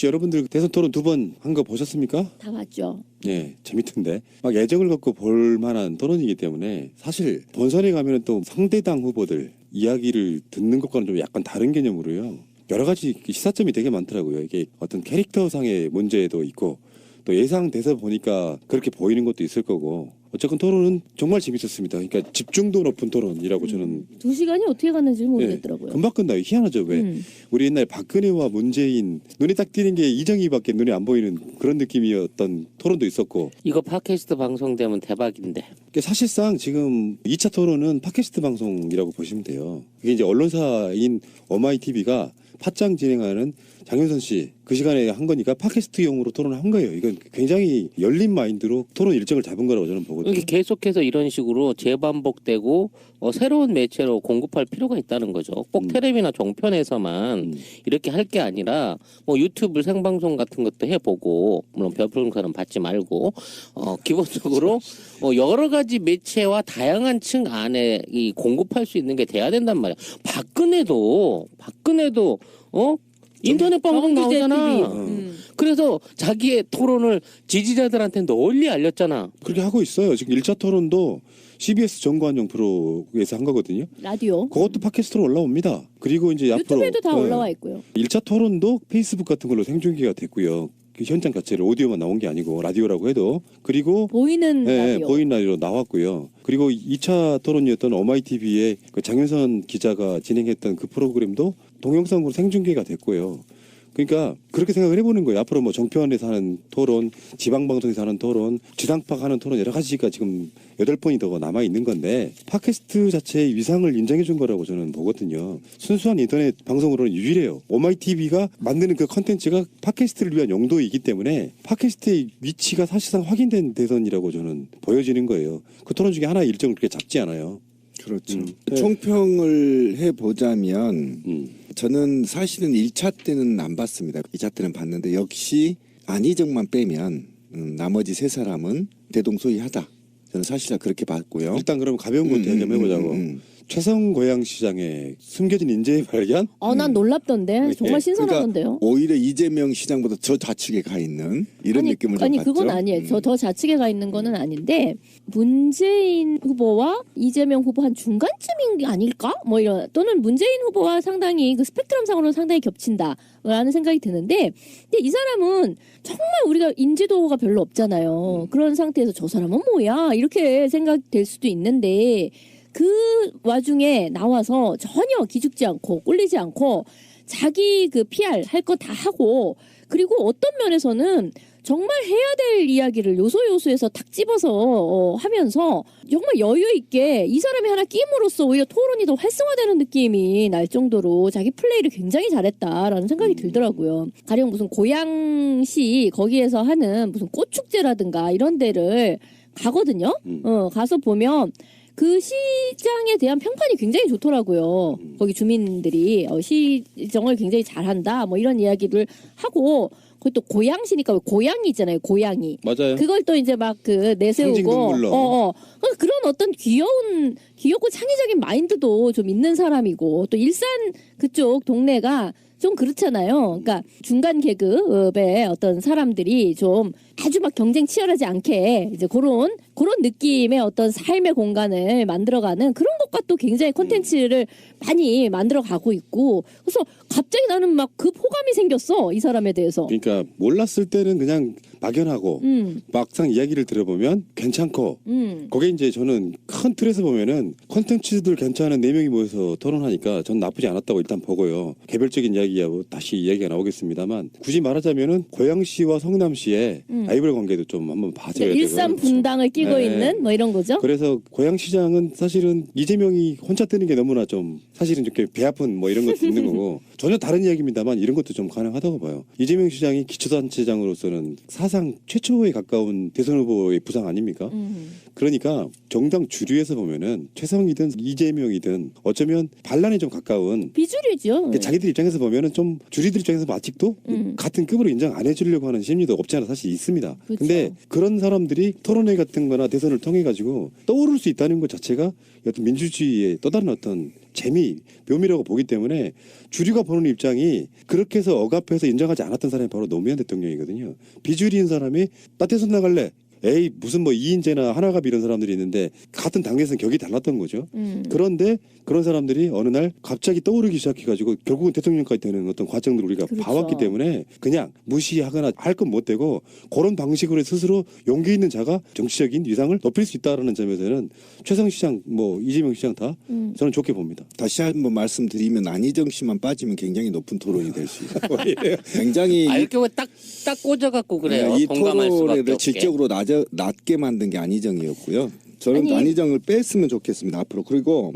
혹시 여러분들 대선 토론 2번 한 거 보셨습니까? 다 봤죠. 네, 재밌던데. 막 애정을 갖고 볼 만한 토론이기 때문에 사실 본선에 가면은 또 상대당 후보들 이야기를 듣는 것과는 좀 약간 다른 개념으로요. 여러 가지 시사점이 되게 많더라고요. 이게 어떤 캐릭터상의 문제도 있고 또 예상돼서 보니까 그렇게 보이는 것도 있을 거고 어쨌건 토론은 정말 재밌었습니다. 그러니까 집중도 높은 토론이라고 저는 2시간이 어떻게 갔는지 모르겠더라고요. 네, 금방 끝나요. 희한하죠. 왜 우리 옛날 박근혜와 문재인 눈에 딱 띄는 게 이정희밖에 눈에 안 보이는 그런 느낌이었던 토론도 있었고 이거 팟캐스트 방송되면 대박인데. 그러니까 사실상 지금 2차 토론은 팟캐스트 방송이라고 보시면 돼요. 이게 이제 언론사인 어마이TV가 팟짱 진행하는 장윤선 씨 그 시간에 한 거니까 팟캐스트용으로 토론을 한 거예요. 이건 굉장히 열린 마인드로 토론 일정을 잡은 거라고 저는 보거든요. 이게 계속해서 이런 식으로 재반복되고 새로운 매체로 공급할 필요가 있다는 거죠. 꼭 텔레비나 종편에서만 이렇게 할 게 아니라 뭐 유튜브 생방송 같은 것도 해보고 물론 별풍선은 받지 말고 기본적으로 여러 가지 매체와 다양한 층 안에 이 공급할 수 있는 게 돼야 된단 말이야. 박근혜도 인터넷 방송 나오잖아. 그래서 자기의 토론을 지지자들한테 널리 알렸잖아. 그렇게 하고 있어요. 지금 1차 토론도 CBS 정관용 프로에서 한 거거든요. 라디오. 그것도 팟캐스트로 올라옵니다. 그리고 이제 앞으로 유튜브에도 다 올라와 있고요. 1차 토론도 페이스북 같은 걸로 생중계가 됐고요. 그 현장 자체를 오디오만 나온 게 아니고 라디오라고 해도 그리고 보이는 라디오. 보이는 라디오로 나왔고요. 그리고 2차 토론이었던 어마이TV의 그 장윤선 기자가 진행했던 그 프로그램도 동영상으로 생중계가 됐고요. 그러니까 그렇게 생각을 해보는 거예요. 앞으로 뭐 정편에서 하는 토론, 지방방송에서 하는 토론, 지상파가 하는 토론 여러 가지가 지금 8번이 더 남아 있는 건데 팟캐스트 자체의 위상을 인정해 준 거라고 저는 보거든요. 순수한 인터넷 방송으로는 유일해요. 오마이TV가 만드는 그 컨텐츠가 팟캐스트를 위한 용도이기 때문에 팟캐스트의 위치가 사실상 확인된 대선이라고 저는 보여지는 거예요. 그 토론 중에 하나의 일정을 그렇게 잡지 않아요. 그렇죠. 총평을 해보자면 저는 사실은 1차 때는 안 봤습니다. 2차 때는 봤는데 역시 안희정만 빼면 나머지 3사람은 대동소이하다. 저는 사실상 그렇게 봤고요. 일단 그럼 가벼운 것도 얘기 좀 해보자고. 최성 고양시장의 숨겨진 인재의 발견? 난 놀랍던데. 정말 신선하던데요. 그러니까 오히려 이재명 시장보다 저 좌측에 가 있는 이런 느낌을 좀 받죠. 그건 아니에요. 더 좌측에 가 있는 거는 아닌데 문재인 후보와 이재명 후보 한 중간쯤인 게 아닐까? 뭐 이런 또는 문재인 후보와 상당히 그 스펙트럼상으로는 상당히 겹친다라는 생각이 드는데 근데 이 사람은 정말 우리가 인지도가 별로 없잖아요. 그런 상태에서 저 사람은 뭐야? 이렇게 생각될 수도 있는데 그 와중에 나와서 전혀 기죽지 않고 꿀리지 않고 자기 그 PR 할 거 다 하고 그리고 어떤 면에서는 정말 해야 될 이야기를 요소요소에서 탁 집어서 하면서 정말 여유 있게 이 사람이 하나 끼임으로써 오히려 토론이 더 활성화되는 느낌이 날 정도로 자기 플레이를 굉장히 잘했다라는 생각이 들더라고요. 가령 무슨 고양시 거기에서 하는 무슨 꽃축제라든가 이런 데를 가거든요. 가서 보면 그 시장에 대한 평판이 굉장히 좋더라고요. 거기 주민들이 시정을 굉장히 잘한다 뭐 이런 이야기를 하고 그것도 고양시니까 고양이 있잖아요. 고양이. 맞아요. 그걸 또 이제 막 그 내세우고 상징동물로. 그런 어떤 귀엽고 창의적인 마인드도 좀 있는 사람이고 또 일산 그쪽 동네가 좀 그렇잖아요. 그러니까 중간 계급의 어떤 사람들이 좀 아주 막 경쟁 치열하지 않게 이제 그런 느낌의 어떤 삶의 공간을 만들어가는 그런 것과 또 굉장히 콘텐츠를 많이 만들어가고 있고 그래서 갑자기 나는 막 그 호감이 생겼어 이 사람에 대해서. 그러니까 몰랐을 때는 그냥 막연하고 막상 이야기를 들어보면 괜찮고 거기에 이제 저는 큰 틀에서 보면은 콘텐츠들 괜찮은 4명이 모여서 토론하니까 전 나쁘지 않았다고 일단 보고요. 개별적인 이야기야 뭐 다시 이야기가 나오겠습니다만 굳이 말하자면은 고양시와 성남시의 라이벌 관계도 좀 한번 봐줘야 되고요. 일산 분당을 끼고 있는 뭐 이런 거죠. 그래서 고양시장은 사실은 이재명이 혼자 뜨는 게 너무나 좀 사실은 좀 배 아픈 뭐 이런 것도 있는 거고 전혀 다른 이야기입니다만 이런 것도 좀 가능하다고 봐요. 이재명 시장이 기초단체장으로서는 사상 최초에 가까운 대선 후보의 부상 아닙니까? 그러니까 정당 주류에서 보면은 최성이든 이재명이든 어쩌면 반란에 좀 가까운 비주류죠. 그러니까 자기들 입장에서 보면은 좀 주류들 입장에서 아직도 같은 급으로 인정 안 해주려고 하는 심리도 없지 않아 사실 있습니다. 그렇죠. 근데 그런 사람들이 토론회 같은 거나 대선을 통해 가지고 떠오를 수 있다는 것 자체가 어떤 민주주의의 또 다른 어떤 재미, 묘미라고 보기 때문에 주류가 보는 입장이 그렇게 해서 억압해서 인정하지 않았던 사람이 바로 노무현 대통령이거든요. 비주류인 사람이 나 대선 나갈래. 에이 무슨 뭐 이인재나 하나갑 이런 사람들이 있는데 같은 당에서는 격이 달랐던 거죠. 그런데 그런 사람들이 어느 날 갑자기 떠오르기 시작해가지고 결국은 대통령까지 되는 어떤 과정들을 우리가 그렇죠. 봐왔기 때문에 그냥 무시하거나 할 건 못 되고 그런 방식으로 스스로 용기 있는 자가 정치적인 위상을 높일 수 있다는 점에서는 최성 시장, 뭐 이재명 시장 다 저는 좋게 봅니다. 다시 한번 말씀드리면 안희정 씨만 빠지면 굉장히 높은 토론이 될 수 있어요. 굉장히 이렇게 딱 꽂아갖고 그래요. 이 동감할 수밖에 토론을 없게. 질적으로 낮게 만든 게 안희정이었고요. 저는 아니. 안희정을 뺐으면 좋겠습니다. 앞으로. 그리고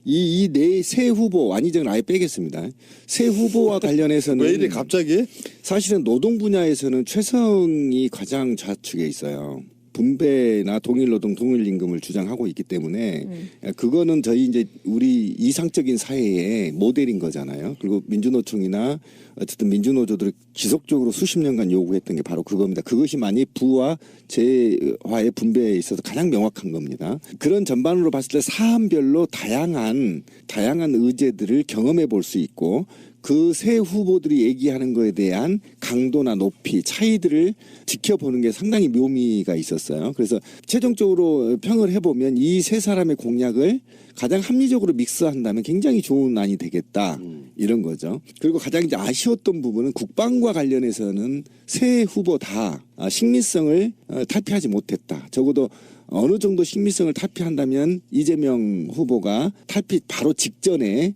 이 네 새 후보 안희정을 아예 빼겠습니다. 새 후보와 관련해서는 왜 이래 갑자기? 사실은 노동 분야에서는 최성이 가장 좌측에 있어요. 분배나 동일노동 동일임금을 주장하고 있기 때문에 그거는 저희 이제 우리 이상적인 사회의 모델인 거잖아요. 그리고 민주노총이나 어쨌든 민주노조들이 지속적으로 수십 년간 요구했던 게 바로 그겁니다. 그것이 만약 부와 재화의 분배에 있어서 가장 명확한 겁니다. 그런 전반으로 봤을 때 사안별로 다양한 의제들을 경험해 볼 수 있고 그 새 후보들이 얘기하는 거에 대한 강도나 높이, 차이들을 지켜보는 게 상당히 묘미가 있었어요. 그래서 최종적으로 평을 해보면 이 세 사람의 공약을 가장 합리적으로 믹스한다면 굉장히 좋은 안이 되겠다. 이런 거죠. 그리고 가장 이제 아쉬웠던 부분은 국방과 관련해서는 새 후보 다 식미성을 탈피하지 못했다. 적어도 어느 정도 식미성을 탈피한다면 이재명 후보가 탈피 바로 직전에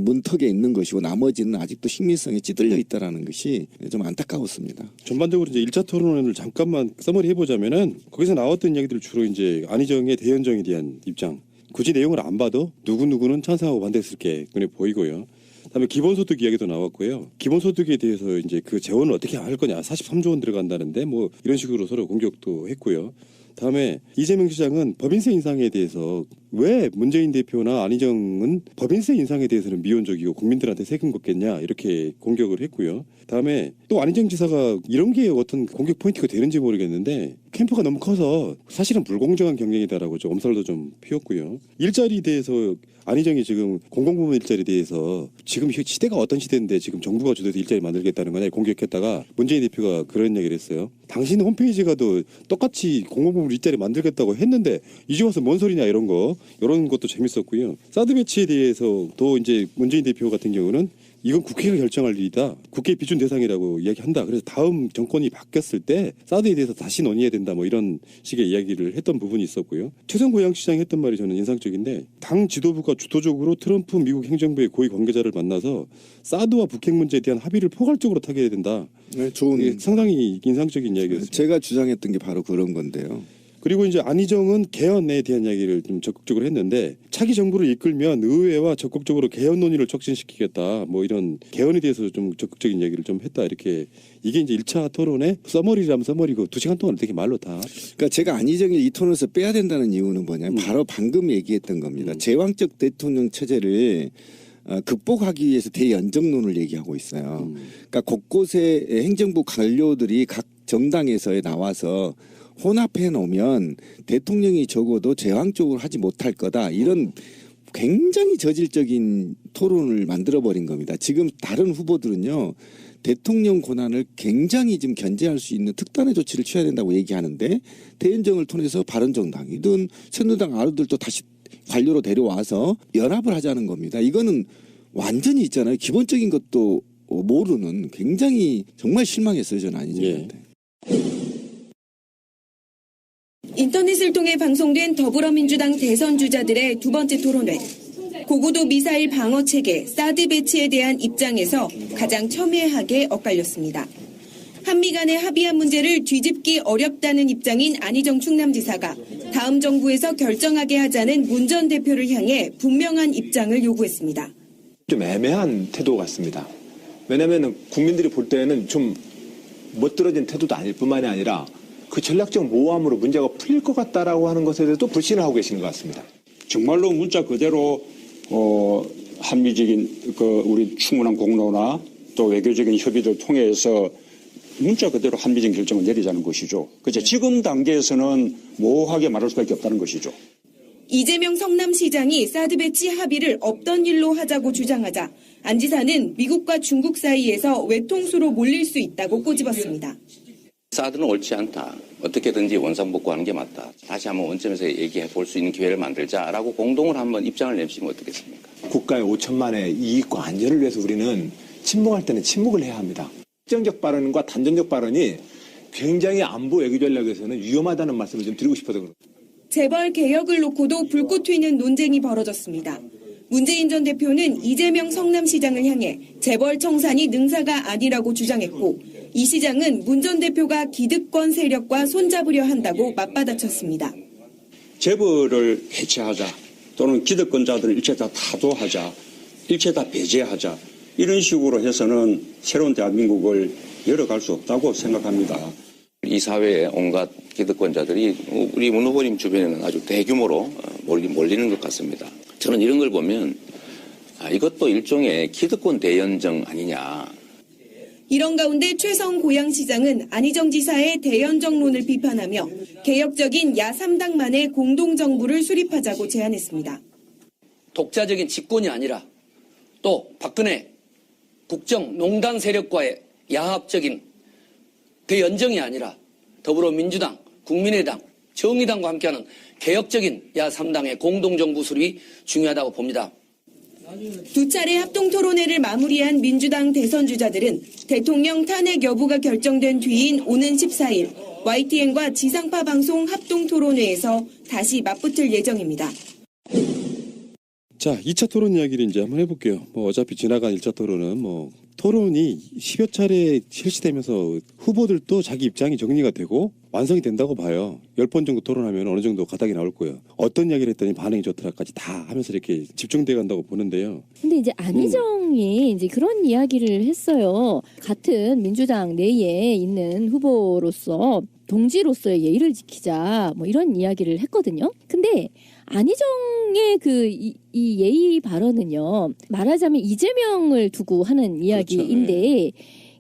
문턱에 있는 것이고 나머지는 아직도 식민성에 찌들려 있다라는 것이 좀 안타까웠습니다. 전반적으로 이제 1차 토론을 잠깐만 서머리 해보자면은 거기서 나왔던 이야기들 주로 이제 안희정의 대연정에 대한 입장. 굳이 내용을 안 봐도 누구누구는 찬성하고 반대했을 게 눈에 보이고요. 그다음에 기본소득 이야기도 나왔고요. 기본소득에 대해서 이제 그 재원을 어떻게 할 거냐. 43조 원 들어간다는데 뭐 이런 식으로 서로 공격도 했고요. 다음에 이재명 시장은 법인세 인상에 대해서 왜 문재인 대표나 안희정은 법인세 인상에 대해서는 미온적이고 국민들한테 세금 걷겠냐 이렇게 공격을 했고요. 다음에 또 안희정 지사가 이런 게 어떤 공격 포인트가 되는지 모르겠는데 캠프가 너무 커서 사실은 불공정한 경쟁이다라고 좀 엄살도 좀 피웠고요. 일자리에 대해서 안희정이 지금 공공부문 일자리에 대해서 지금 시대가 어떤 시대인데 지금 정부가 주도해서 일자리 만들겠다는 거냐 공격했다가 문재인 대표가 그런 얘기를 했어요. 당신 홈페이지 가도 똑같이 공공부문 일자리 만들겠다고 했는데 이제 와서 뭔 소리냐 이런 것도 재밌었고요. 사드 배치에 대해서도 이제 문재인 대표 같은 경우는 이건 국회가 결정할 일이다. 국회 비준 대상이라고 이야기한다. 그래서 다음 정권이 바뀌었을 때 사드에 대해서 다시 논의해야 된다. 뭐 이런 식의 이야기를 했던 부분이 있었고요. 최성 고양시장이 했던 말이 저는 인상적인데 당 지도부가 주도적으로 트럼프 미국 행정부의 고위 관계자를 만나서 사드와 북핵 문제에 대한 합의를 포괄적으로 타결해야 된다. 네, 좋은 이게 상당히 인상적인 이야기였습니다. 제가 주장했던 게 바로 그런 건데요. 그리고 이제 안희정은 개헌에 대한 이야기를 좀 적극적으로 했는데 차기 정부를 이끌면 의회와 적극적으로 개헌 논의를 촉진시키겠다. 뭐 이런 개헌에 대해서 좀 적극적인 이야기를 좀 했다. 이렇게 이게 이제 1차 토론의 서머리라면 서머리고 2시간 동안 되게 말로 다. 그러니까 제가 안희정을 이 토론에서 빼야 된다는 이유는 뭐냐면 바로 방금 얘기했던 겁니다. 제왕적 대통령 체제를 극복하기 위해서 대연정론을 얘기하고 있어요. 그러니까 곳곳에 행정부 관료들이 각 정당에서 나와서 혼합해 놓으면 대통령이 적어도 제왕적으로 하지 못할 거다. 이런 굉장히 저질적인 토론을 만들어버린 겁니다. 지금 다른 후보들은요. 대통령 권한을 굉장히 지금 견제할 수 있는 특단의 조치를 취해야 된다고 얘기하는데 대연정을 통해서 바른정당이든 새누리당 아루들도 다시 관료로 데려와서 연합을 하자는 겁니다. 이거는 완전히 있잖아요. 기본적인 것도 모르는 굉장히 정말 실망했어요. 저는 안희정한테. 인터넷을 통해 방송된 더불어민주당 대선 주자들의 두 번째 토론회. 고고도 미사일 방어 체계 사드 배치에 대한 입장에서 가장 첨예하게 엇갈렸습니다. 한미 간의 합의한 문제를 뒤집기 어렵다는 입장인 안희정 충남지사가 다음 정부에서 결정하게 하자는 문 전 대표를 향해 분명한 입장을 요구했습니다. 좀 애매한 태도 같습니다. 왜냐하면 국민들이 볼 때는 좀 멋들어진 태도도 아닐 뿐만이 아니라 그 전략적 모호함으로 문제가 풀릴 것 같다라고 하는 것에 대해서 또 불신을 하고 계시는 것 같습니다. 정말로 문자 그대로 한미적인 우리 충분한 공로나 또 외교적인 협의를 통해서 문자 그대로 한미적 결정을 내리자는 것이죠. 그렇죠. 지금 단계에서는 모호하게 말할 수밖에 없다는 것이죠. 이재명 성남시장이 사드 배치 합의를 없던 일로 하자고 주장하자 안 지사는 미국과 중국 사이에서 외통수로 몰릴 수 있다고 꼬집었습니다. 사드는 옳지 않다. 어떻게든지 원상복구하는 게 맞다. 다시 한번 원점에서 얘기해 볼 수 있는 기회를 만들자라고 공동으로 한번 입장을 내주시면 어떻겠습니까? 국가의 5천만의 이익과 안전을 위해서 우리는 침묵할 때는 침묵을 해야 합니다. 특정적 발언과 단전적 발언이 굉장히 안보 외교 전략에서는 위험하다는 말씀을 좀 드리고 싶어서 그렇습니다. 재벌 개혁을 놓고도 불꽃 튀는 논쟁이 벌어졌습니다. 문재인 전 대표는 이재명 성남시장을 향해 재벌 청산이 능사가 아니라고 주장했고 이 시장은 문 전 대표가 기득권 세력과 손잡으려 한다고 맞받아쳤습니다. 재벌을 해체하자 또는 기득권자들을 일체 다 타도하자 일체 다 배제하자 이런 식으로 해서는 새로운 대한민국을 열어갈 수 없다고 생각합니다. 이 사회의 온갖 기득권자들이 우리 문 후보님 주변에는 아주 대규모로 몰리는 것 같습니다. 저는 이런 걸 보면 이것도 일종의 기득권 대연정 아니냐. 이런 가운데 최성 고양시장은 안희정 지사의 대연정론을 비판하며 개혁적인 야3당만의 공동정부를 수립하자고 제안했습니다. 독자적인 집권이 아니라 또 박근혜 국정농단 세력과의 야합적인 대연정이 아니라 더불어민주당, 국민의당, 정의당과 함께하는 개혁적인 야3당의 공동정부 수립이 중요하다고 봅니다. 두 차례 합동토론회를 마무리한 민주당 대선 주자들은 대통령 탄핵 여부가 결정된 뒤인 오는 14일 YTN과 지상파 방송 합동토론회에서 다시 맞붙을 예정입니다. 자, 2차 토론 이야기를 이제 한번 해볼게요. 어차피 지나간 1차 토론은 토론이 10여 차례 실시되면서 후보들도 자기 입장이 정리가 되고 완성이 된다고 봐요. 10번 정도 토론하면 어느 정도 가닥이 나올 거예요. 어떤 이야기를 했더니 반응이 좋더라까지 다 하면서 이렇게 집중돼 간다고 보는데요. 근데 이제 안희정이 이제 그런 이야기를 했어요. 같은 민주당 내에 있는 후보로서 동지로서의 예의를 지키자 이런 이야기를 했거든요. 근데 안희정의 이 예의 발언은요, 말하자면 이재명을 두고 하는 이야기인데,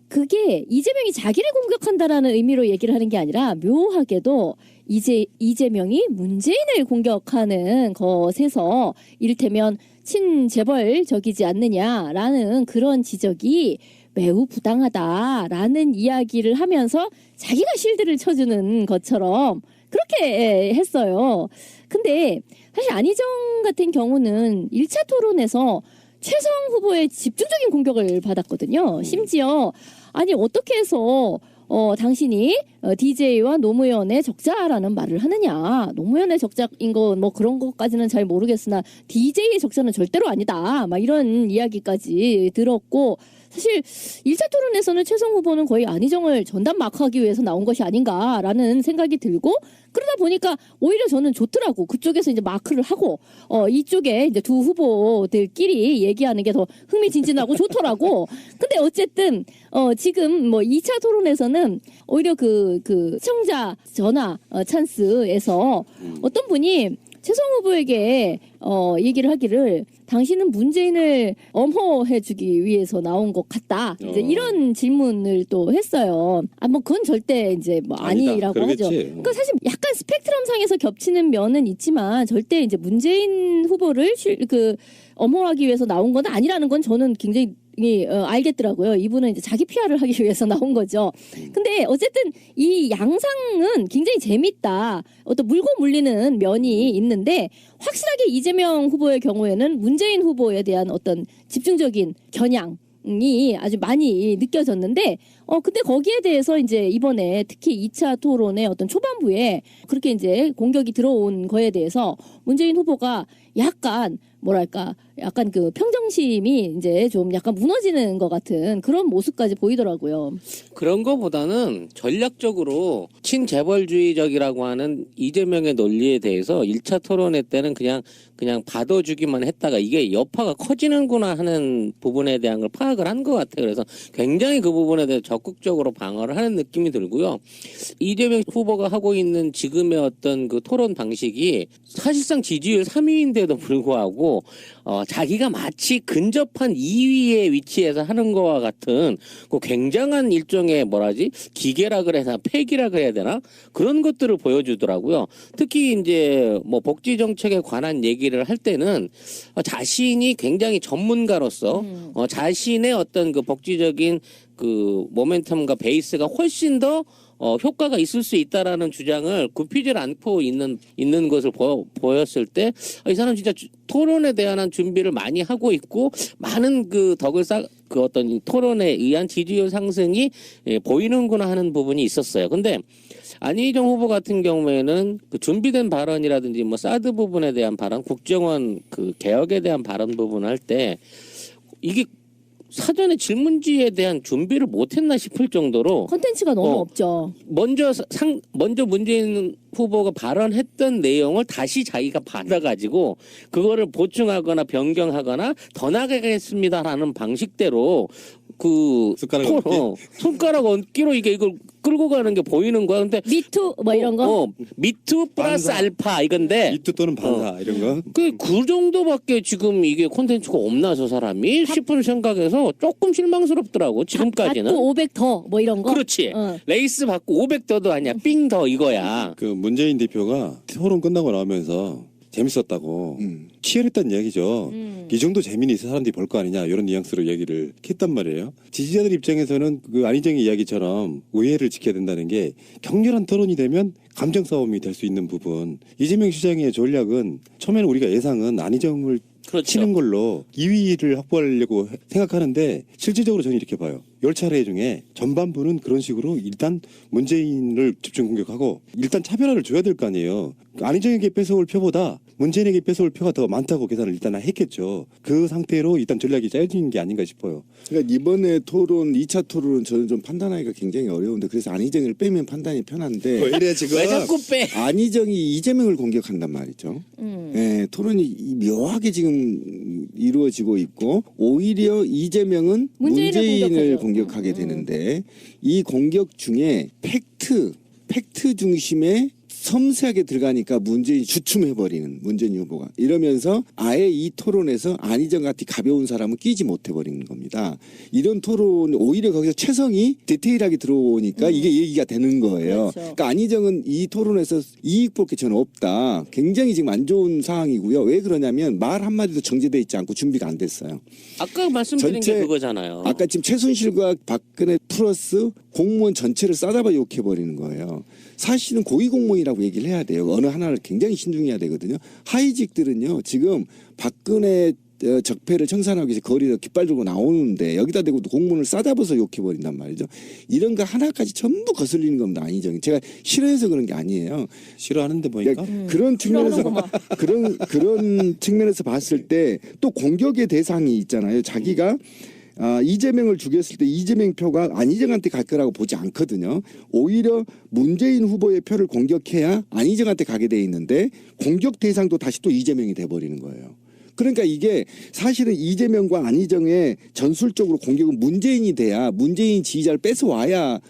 그게 이재명이 자기를 공격한다라는 의미로 얘기를 하는 게 아니라 묘하게도 이재명이 문재인을 공격하는 것에서 이를테면 친재벌적이지 않느냐라는 그런 지적이 매우 부당하다라는 이야기를 하면서 자기가 실드를 쳐주는 것처럼 그렇게 했어요. 근데 사실 안희정 같은 경우는 1차 토론에서 최성 후보의 집중적인 공격을 받았거든요. 심지어 아니 어떻게 해서 당신이 DJ와 노무현의 적자라는 말을 하느냐. 노무현의 적자인 거 그런 것까지는 잘 모르겠으나 DJ의 적자는 절대로 아니다. 막 이런 이야기까지 들었고 사실 1차 토론에서는 최성 후보는 거의 안희정을 전담마크하기 위해서 나온 것이 아닌가라는 생각이 들고 그러다 보니까 오히려 저는 좋더라고. 그쪽에서 이제 마크를 하고 이쪽에 이제 두 후보들끼리 얘기하는 게 더 흥미진진하고 좋더라고. 근데 어쨌든 지금 2차 토론에서는 오히려 그 시청자 전화 찬스에서 어떤 분이 최성 후보에게 얘기를 하기를 당신은 문재인을 엄호해주기 위해서 나온 것 같다. 이제 이런 질문을 또 했어요. 그건 절대 이제 아니라고 그러겠지. 하죠. 그러니까 사실 약간 스펙트럼상에서 겹치는 면은 있지만 절대 이제 문재인 후보를 엄호하기 위해서 나온 건 아니라는 건 저는 굉장히 알겠더라고요. 이분은 이제 자기 PR을 하기 위해서 나온 거죠. 근데 어쨌든 이 양상은 굉장히 재밌다. 어떤 물고 물리는 면이 있는데 확실하게 이재명 후보의 경우에는 문재인 후보에 대한 어떤 집중적인 겨냥이 아주 많이 느껴졌는데 근데 거기에 대해서 이제 이번에 특히 2차 토론의 어떤 초반부에 그렇게 이제 공격이 들어온 거에 대해서 문재인 후보가 약간 그 평정심이 이제 좀 약간 무너지는 것 같은 그런 모습까지 보이더라고요. 그런 거보다는 전략적으로 친재벌주의적이라고 하는 이재명의 논리에 대해서 1차 토론회 때는 그냥 받아주기만 했다가 이게 여파가 커지는구나 하는 부분에 대한 걸 파악을 한 것 같아요. 그래서 굉장히 그 부분에 대해서 적극적으로 방어를 하는 느낌이 들고요. 이재명 후보가 하고 있는 지금의 어떤 그 토론 방식이 사실상 지지율 3위인데도 불구하고 하고 자기가 마치 근접한 2위의 위치에서 하는 거와 같은 그 굉장한 일종의 뭐라지 기계라 그래야 되나 팩이라 그래야 되나 그런 것들을 보여주더라고요. 특히 이제 뭐 복지 정책에 관한 얘기를 할 때는 자신이 굉장히 전문가로서 자신의 어떤 그 복지적인 그 모멘텀과 베이스가 훨씬 더 효과가 있을 수 있다라는 주장을 굽히질 않고 있는 것을 보였을 때 이 사람 진짜 토론에 대한 한 준비를 많이 하고 있고 많은 그 덕을 그 어떤 토론에 의한 지지율 상승이 보이는구나 하는 부분이 있었어요. 근데 안희정 후보 같은 경우에는 그 준비된 발언이라든지 뭐 사드 부분에 대한 발언, 국정원 그 개혁에 대한 발언 부분을 할 때 이게 사전에 질문지에 대한 준비를 못했나 싶을 정도로 컨텐츠가 너무 없죠. 먼저 문재인 후보가 발언했던 내용을 다시 자기가 받아가지고 그거를 보충하거나 변경하거나 더 나가겠습니다라는 방식대로 그 손가락 얹기로 이걸 끌고 가는 게 보이는 거야. 근데 미투 뭐 이런 거? 미투 플러스 반사. 알파 이건데 미투 또는 반사 이런 거. 그 정도밖에 지금 이게 콘텐츠가 없나 저 사람이 싶은 생각에서 조금 실망스럽더라고 지금까지는. 받고 500 더 뭐 이런 거? 그렇지. 레이스 받고 500 더도 아니야. 삥 더 이거야. 그 문재인 대표가 토론 끝나고 나오면서 재밌었다고 치열했다는 이야기죠. 이 정도 재미는 있어 사람들이 볼 거 아니냐 이런 뉘앙스로 얘기를 했단 말이에요. 지지자들 입장에서는 그 안희정의 이야기처럼 의회를 지켜야 된다는 게 격렬한 토론이 되면 감정 싸움이 될 수 있는 부분. 이재명 시장의 전략은 처음에는 우리가 예상은 안희정을 그렇죠. 치는 걸로 2위를 확보하려고 생각하는데 실질적으로 저는 이렇게 봐요. 10차례 중에 전반부는 그런 식으로 일단 문재인을 집중 공격하고 일단 차별화를 줘야 될 거 아니에요. 안희정에게 뺏어올 표보다 문재인에게 뺏어올 표가 더 많다고 계산을 일단 했겠죠. 그 상태로 일단 전략이 짜여진 게 아닌가 싶어요. 그러니까 이번에 토론 2차 토론은 저는 좀 판단하기가 굉장히 어려운데 그래서 안희정을 빼면 판단이 편한데 왜 이래 지금? 왜 자꾸 빼? 안희정이 이재명을 공격한단 말이죠. 네, 토론이 묘하게 지금 이루어지고 있고 오히려 이재명은 문재인을 공격하게 되는데 이 공격 중에 팩트 중심의 섬세하게 들어가니까 문재인이 주춤해버리는 문재인 후보가 이러면서 아예 이 토론에서 안희정 같은 가벼운 사람은 끼지 못해버리는 겁니다. 이런 토론 오히려 거기서 최성이 디테일하게 들어오니까 이게 얘기가 되는 거예요. 그렇죠. 그러니까 안희정은 이 토론에서 이익 볼 게 저는 없다. 굉장히 지금 안 좋은 상황이고요. 왜 그러냐면 말 한마디도 정제돼 있지 않고 준비가 안 됐어요. 아까 말씀드린 게 그거잖아요. 아까 지금 최순실과 박근혜 플러스 공무원 전체를 싸잡아 욕해버리는 거예요. 사실은 고위공무원이라고 얘기를 해야 돼요. 어느 하나를 굉장히 신중해야 되거든요. 하이직들은요. 지금 박근혜 적폐를 청산하기 위해서 거리를 깃발 들고 나오는데 여기다 대고 공무원을 싸잡아서 욕해버린단 말이죠. 이런 거 하나까지 전부 거슬리는 겁니다. 안희정이. 제가 싫어해서 그런 게 아니에요. 싫어하는데 보니까 그런 측면에서 그런 측면에서 봤을 때 또 공격의 대상이 있잖아요. 자기가 이재명을 죽였을 때 이재명 표가 안희정한테 갈 거라고 보지 않거든요. 오히려 문재인 후보의 표를 공격해야 안희정한테 가게 돼 있는데 공격 대상도 다시 또 이재명이 돼버리는 거예요. 그러니까 이게 사실은 이재명과 안희정의 전술적으로 공격은 문재인이 돼야 문재인 지지자를 뺏어와야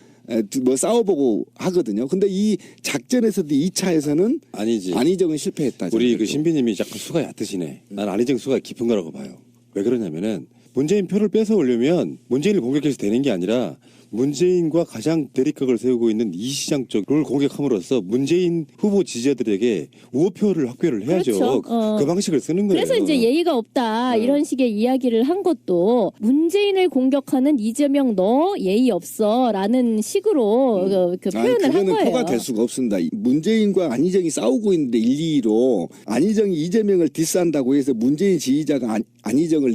뭐 싸워보고 하거든요. 근데 이 작전에서도 2차에서는 아니지. 안희정은 실패했다. 우리 그 신비님이 자꾸 수가 얕으시네. 난 안희정 수가 깊은 거라고 봐요. 왜 그러냐면은 문재인 표를 뺏어오려면 문재인을 공격해서 되는 게 아니라 문재인과 가장 대립각을 세우고 있는 이 시장 쪽을 공격함으로써 문재인 후보 지지자들에게 우호표를 확보를 해야죠. 그렇죠. 그 방식을 쓰는 거예요. 그래서 이제 예의가 없다 이런 식의 이야기를 한 것도 문재인을 공격하는 이재명 너 예의 없어라는 식으로 그 표현을 한 그거는 거예요. 표가 될 수가 없습니다. 문재인과 안희정이 싸우고 있는데 1-2로 안희정이 이재명을 디스한다고 해서 문재인 지지자가 안희정을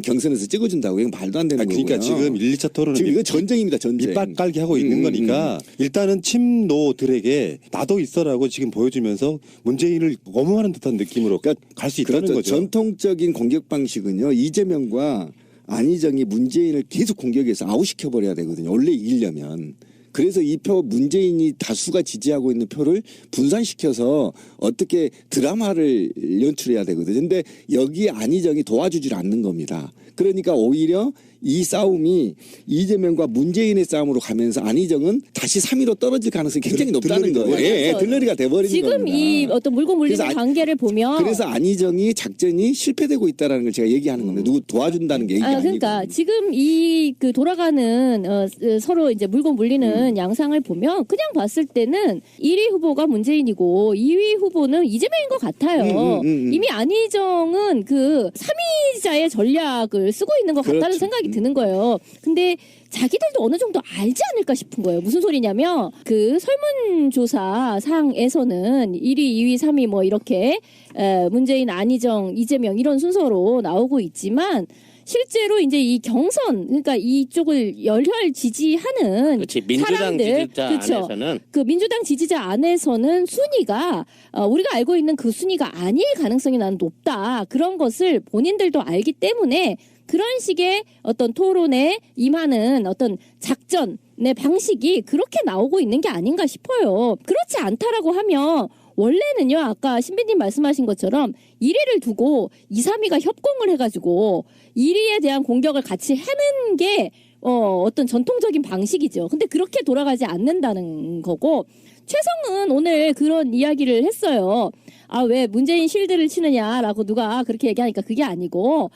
경선에서 찍어준다고 이건 말도 안 되는 그러니까 거고요. 지금 1, 2차 토론은 지금 이거 전쟁입니다. 전쟁. 밑밥 깔기 하고 있는 거니까 일단은 친노들에게 나도 있어라고 지금 보여주면서 문재인을 엄호하는 듯한 느낌으로 갈 수 있다는 그렇죠. 거죠. 전통적인 공격 방식은요. 이재명과 안희정이 문재인을 계속 공격해서 아웃시켜버려야 되거든요. 원래 이기려면. 그래서 이 표 문재인이 다수가 지지하고 있는 표를 분산시켜서 어떻게 드라마를 연출해야 되거든요. 근데 여기에 안희정이 도와주질 않는 겁니다. 그러니까 오히려 이 싸움이 이재명과 문재인의 싸움으로 가면서 안희정은 다시 3위로 떨어질 가능성이 굉장히 높다는 거예요. 예, 그렇죠. 들러리가 돼버리는 지금 겁니다. 이 어떤 물고 물리는 그래서 관계를 보면 그래서 안희정이 작전이 실패되고 있다는 걸 제가 얘기하는 겁니다. 누구 도와준다는 게 얘기 아니고. 그러니까 지금 이 그 돌아가는 서로 이제 물고 물리는 양상을 보면 그냥 봤을 때는 1위 후보가 문재인이고 2위 후보는 이재명인 것 같아요. 이미 안희정은 그 3위자의 전략을 쓰고 있는 것 같다는 그렇죠. 생각이 드는 거예요. 근데 자기들도 어느 정도 알지 않을까 싶은 거예요. 무슨 소리냐면 그 설문조사 상에서는 1위, 2위, 3위 뭐 이렇게 문재인, 안희정, 이재명 이런 순서로 나오고 있지만 실제로 이제 이 경선 그러니까 이쪽을 열혈 지지하는 그렇지. 민주당 사람들, 지지자 그쵸? 안에서는 그 민주당 지지자 안에서는 순위가 우리가 알고 있는 그 순위가 아닐 가능성이 나는 높다. 그런 것을 본인들도 알기 때문에 그런 식의 어떤 토론에 임하는 어떤 작전의 방식이 그렇게 나오고 있는 게 아닌가 싶어요. 그렇지 않다라고 하면 원래는요, 아까 신비님 말씀하신 것처럼 1위를 두고 2, 3위가 협공을 해가지고 1위에 대한 공격을 같이 하는 게 어떤 전통적인 방식이죠. 근데 그렇게 돌아가지 않는다는 거고, 최성은 오늘 그런 이야기를 했어요. 왜 문재인 실드를 치느냐라고 누가 그렇게 얘기하니까 그게 아니고,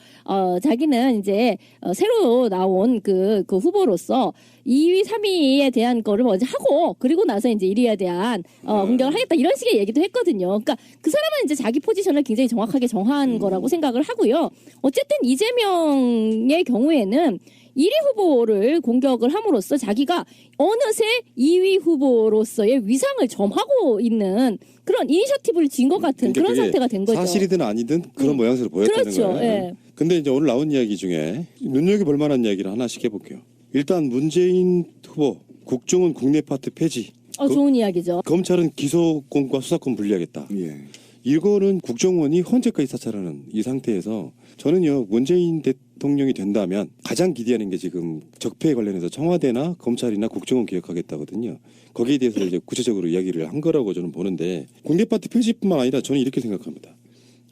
자기는 이제, 새로 나온 그 후보로서 2위, 3위에 대한 거를 먼저 하고, 그리고 나서 이제 1위에 대한, 공격을 하겠다. 이런 식의 얘기도 했거든요. 그러니까 그 사람은 이제 자기 포지션을 굉장히 정확하게 정한 거라고 생각을 하고요. 어쨌든 이재명의 경우에는 1위 후보를 공격을 함으로써 자기가 어느새 2위 후보로서의 위상을 점하고 있는 그런 이니셔티브를 진 것 같은 그러니까 그런 그게 상태가 된 거죠. 사실이든 아니든 그런 모양새로 보였다는 그렇죠. 거예요. 예. 근데 이제 오늘 나온 이야기 중에 눈여겨볼 만한 이야기를 하나씩 해볼게요. 일단 문재인 후보 국정원 국내 파트 폐지. 좋은 이야기죠. 검찰은 기소권과 수사권 분리하겠다. 예. 이거는 국정원이 헌재까지 사찰하는 이 상태에서 저는요 문재인 대통령이 된다면 가장 기대하는 게 지금 적폐에 관련해서 청와대나 검찰이나 국정원 개혁하겠다거든요. 거기에 대해서 이제 구체적으로 이야기를 한 거라고 저는 보는데 국내 파트 폐지뿐만 아니라 저는 이렇게 생각합니다.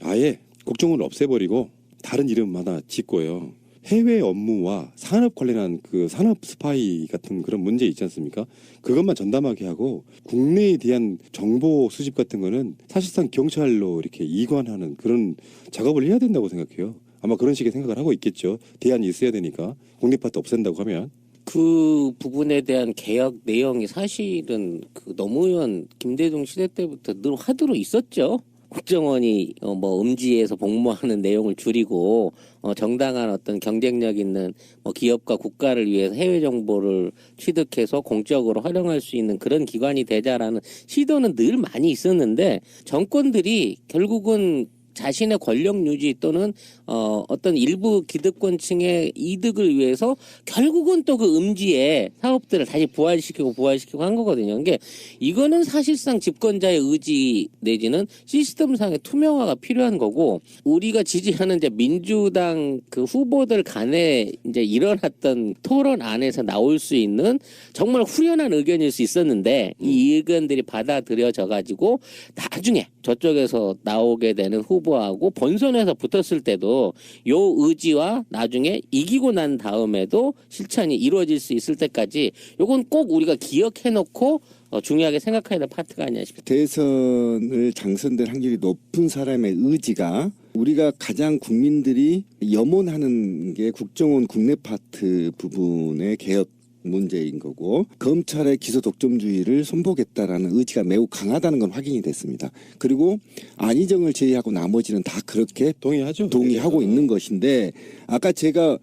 아예 국정원을 없애버리고 다른 이름 하나 짓고요. 해외 업무와 산업 관련한 그 산업 스파이 같은 그런 문제 있지 않습니까? 그것만 전담하게 하고 국내에 대한 정보 수집 같은 거는 사실상 경찰로 이렇게 이관하는 그런 작업을 해야 된다고 생각해요. 아마 그런 식의 생각을 하고 있겠죠. 대안이 있어야 되니까 국내 파트 없앤다고 하면. 그 부분에 대한 개혁 내용이 사실은 그 노무현 김대중 시대 때부터 늘 화두로 있었죠. 국정원이 음지에서 복무하는 내용을 줄이고 정당한 어떤 경쟁력 있는 기업과 국가를 위해서 해외 정보를 취득해서 공적으로 활용할 수 있는 그런 기관이 되자라는 시도는 늘 많이 있었는데 정권들이 결국은 자신의 권력 유지 또는 어떤 일부 기득권층의 이득을 위해서 결국은 또 그 음지의 사업들을 다시 부활시키고 한 거거든요. 그러니까 이거는 사실상 집권자의 의지 내지는 시스템상의 투명화가 필요한 거고 우리가 지지하는 이제 민주당 그 후보들 간에 이제 일어났던 토론 안에서 나올 수 있는 정말 후련한 의견일 수 있었는데 이 의견들이 받아들여져 가지고 나중에 저쪽에서 나오게 되는 후보하고 본선에서 붙었을 때도 요 의지와 나중에 이기고 난 다음에도 실천이 이루어질 수 있을 때까지 요건 꼭 우리가 기억해놓고 중요하게 생각해야 될 파트가 아니냐 싶습니다. 대선을 당선될 확률이 높은 사람의 의지가 우리가 가장 국민들이 염원하는 게 국정원 국내 파트 부분의 개혁 문제인 거고 검찰의 기소 독점주의를 손보겠다라는 의지가 매우 강하다는 건 확인이 됐습니다. 그리고 안희정을 제외하고 나머지는 다 그렇게 동의하고 있는 것인데 아까 제가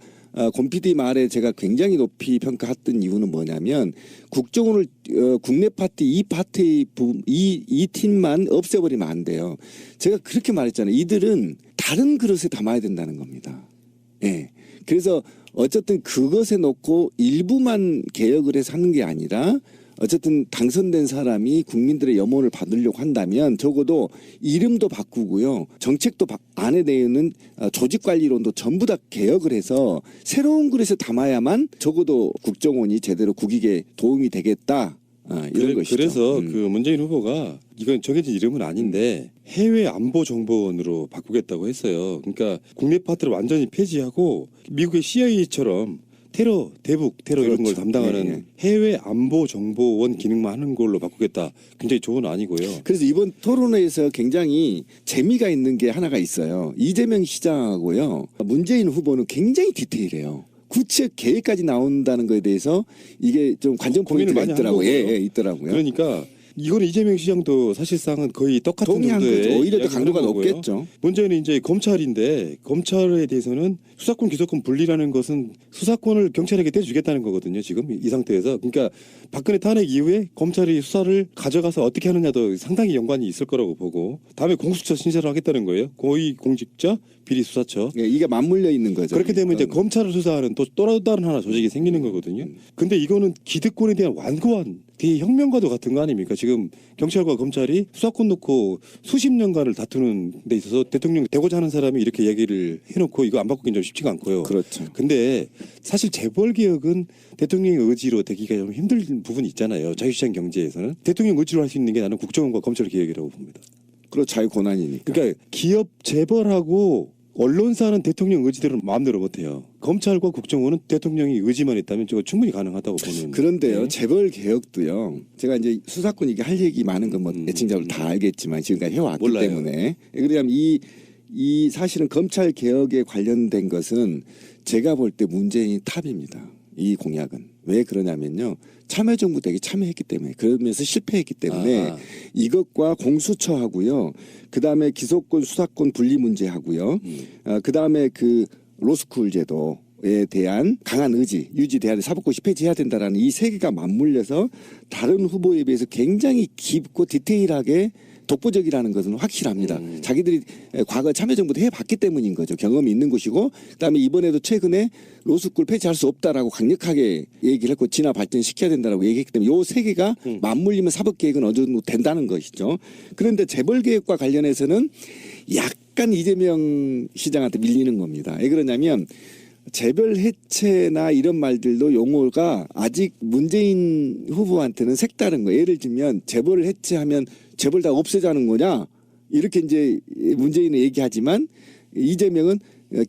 권 PD 말에 제가 굉장히 높이 평가했던 이유는 뭐냐면 국정원을 국내 파트 이 팀만 없애버리면 안 돼요. 제가 그렇게 말했잖아요. 이들은 다른 그릇에 담아야 된다는 겁니다. 예. 그래서 어쨌든 그것에 놓고 일부만 개혁을 해서 하는 게 아니라 어쨌든 당선된 사람이 국민들의 염원을 받으려고 한다면 적어도 이름도 바꾸고요. 정책도 안에 내는 조직관리론도 전부 다 개혁을 해서 새로운 그릇에 담아야만 적어도 국정원이 제대로 국익에 도움이 되겠다. 이런 것이죠. 그래서 그 문재인 후보가 이건 정해진 이름은 아닌데 해외 안보 정보원으로 바꾸겠다고 했어요. 그러니까 국내 파트를 완전히 폐지하고 미국의 CIA처럼 테러, 대북 테러 이런 걸 그렇죠. 담당하는 예, 예. 해외 안보 정보원 기능만 하는 걸로 바꾸겠다. 굉장히 좋은 아니고요. 그래서 이번 토론회에서 굉장히 재미가 있는 게 하나가 있어요. 이재명 시장하고요. 문재인 후보는 굉장히 디테일해요. 구체 계획까지 나온다는 거에 대해서 이게 좀 관전 고민을 포인트가 많이 한 있더라고요. 거고요. 예, 있더라고요. 그러니까 이거는 이재명 시장도 사실상은 거의 똑같은 동의한 정도의 거죠. 오히려 더 이야기를 강도가 하는 거고요. 높겠죠. 문제는 이제 검찰인데 검찰에 대해서는 수사권 기소권 분리라는 것은 수사권을 경찰에게 떼주겠다는 거거든요. 지금 이 상태에서. 그러니까 박근혜 탄핵 이후에 검찰이 수사를 가져가서 어떻게 하느냐도 상당히 연관이 있을 거라고 보고 다음에 공수처 신설을 하겠다는 거예요. 고위공직자 비리수사처. 예, 이게 맞물려 있는 거죠. 그렇게 되면 이제 그러니까. 검찰을 수사하는 또 다른 하나 조직이 생기는 거거든요. 근데 이거는 기득권에 대한 완고한 대혁명과도 같은 거 아닙니까? 지금 경찰과 검찰이 수사권 놓고 수십 년간을 다투는 데 있어서 대통령 되고자 하는 사람이 이렇게 얘기를 해놓고 이거 안 바꾸긴 좀 쉽지가 않고요. 그렇죠. 근데 사실 재벌개혁은 대통령의 의지로 되기가 좀 힘든 부분이 있잖아요. 자유시장 경제에서는. 대통령 의지로 할 수 있는 게 나는 국정원과 검찰개혁이라고 봅니다. 그리고 자유 권한이니까. 그러니까 기업 재벌하고 언론사는 대통령 의지대로 마음대로 못해요. 검찰과 국정원은 대통령이 의지만 있다면 저거 충분히 가능하다고 보는. 그런데요, 네. 재벌 개혁도요. 제가 이제 수사권 이게 할 얘기 많은 건 뭐 애칭자들 다 알겠지만 지금까지 해왔기 몰라요. 때문에 그러면 이 사실은 검찰 개혁에 관련된 것은 제가 볼 때 문재인이 탑입니다. 이 공약은 왜 그러냐면요. 참여정부 되게 참여했기 때문에 그러면서 실패했기 때문에 이것과 공수처하고요. 그 다음에 기소권 수사권 분리 문제하고요. 그 다음에 그 로스쿨 제도에 대한 강한 의지 유지돼야 돼. 사법고시 폐지해야 된다라는 이 세 개가 맞물려서 다른 후보에 비해서 굉장히 깊고 디테일하게 독보적이라는 것은 확실합니다. 자기들이 과거 참여정부도 해봤기 때문인 거죠. 경험이 있는 곳이고 그다음에 이번에도 최근에 로스쿨 폐지할 수 없다라고 강력하게 얘기를 했고 진화 발전시켜야 된다라고 얘기했기 때문에 요 세 개가 맞물리면 사법개혁은 어느 정도 된다는 것이죠. 그런데 재벌개혁과 관련해서는 약간 이재명 시장한테 밀리는 겁니다. 왜 그러냐면 재벌 해체나 이런 말들도 용어가 아직 문재인 후보한테는 색다른 거예요. 예를 들면 재벌을 해체하면 재벌 다 없애자는 거냐 이렇게 이제 문재인은 얘기하지만 이재명은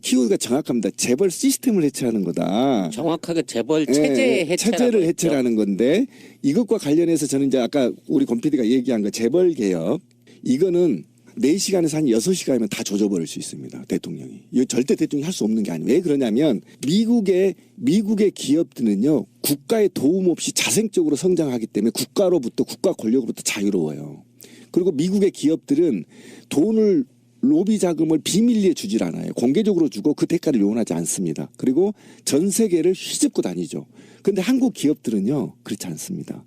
키워드가 정확합니다. 재벌 시스템을 해체하는 거다. 정확하게 재벌 체제 해체라고 체제를 했죠. 해체라는 건데 이것과 관련해서 저는 이제 아까 우리 권 PD가 얘기한 거 재벌 개혁 이거는 4시간에서 한 6시간이면 다 조져버릴 수 있습니다. 대통령이. 이거 절대 대통령이 할 수 없는 게 아니에요. 왜 그러냐면 미국의 기업들은요. 국가의 도움 없이 자생적으로 성장하기 때문에 국가로부터 국가 권력으로부터 자유로워요. 그리고 미국의 기업들은 돈을 로비 자금을 비밀리에 주질 않아요. 공개적으로 주고 그 대가를 요원하지 않습니다. 그리고 전 세계를 휘젓고 다니죠. 그런데 한국 기업들은요. 그렇지 않습니다.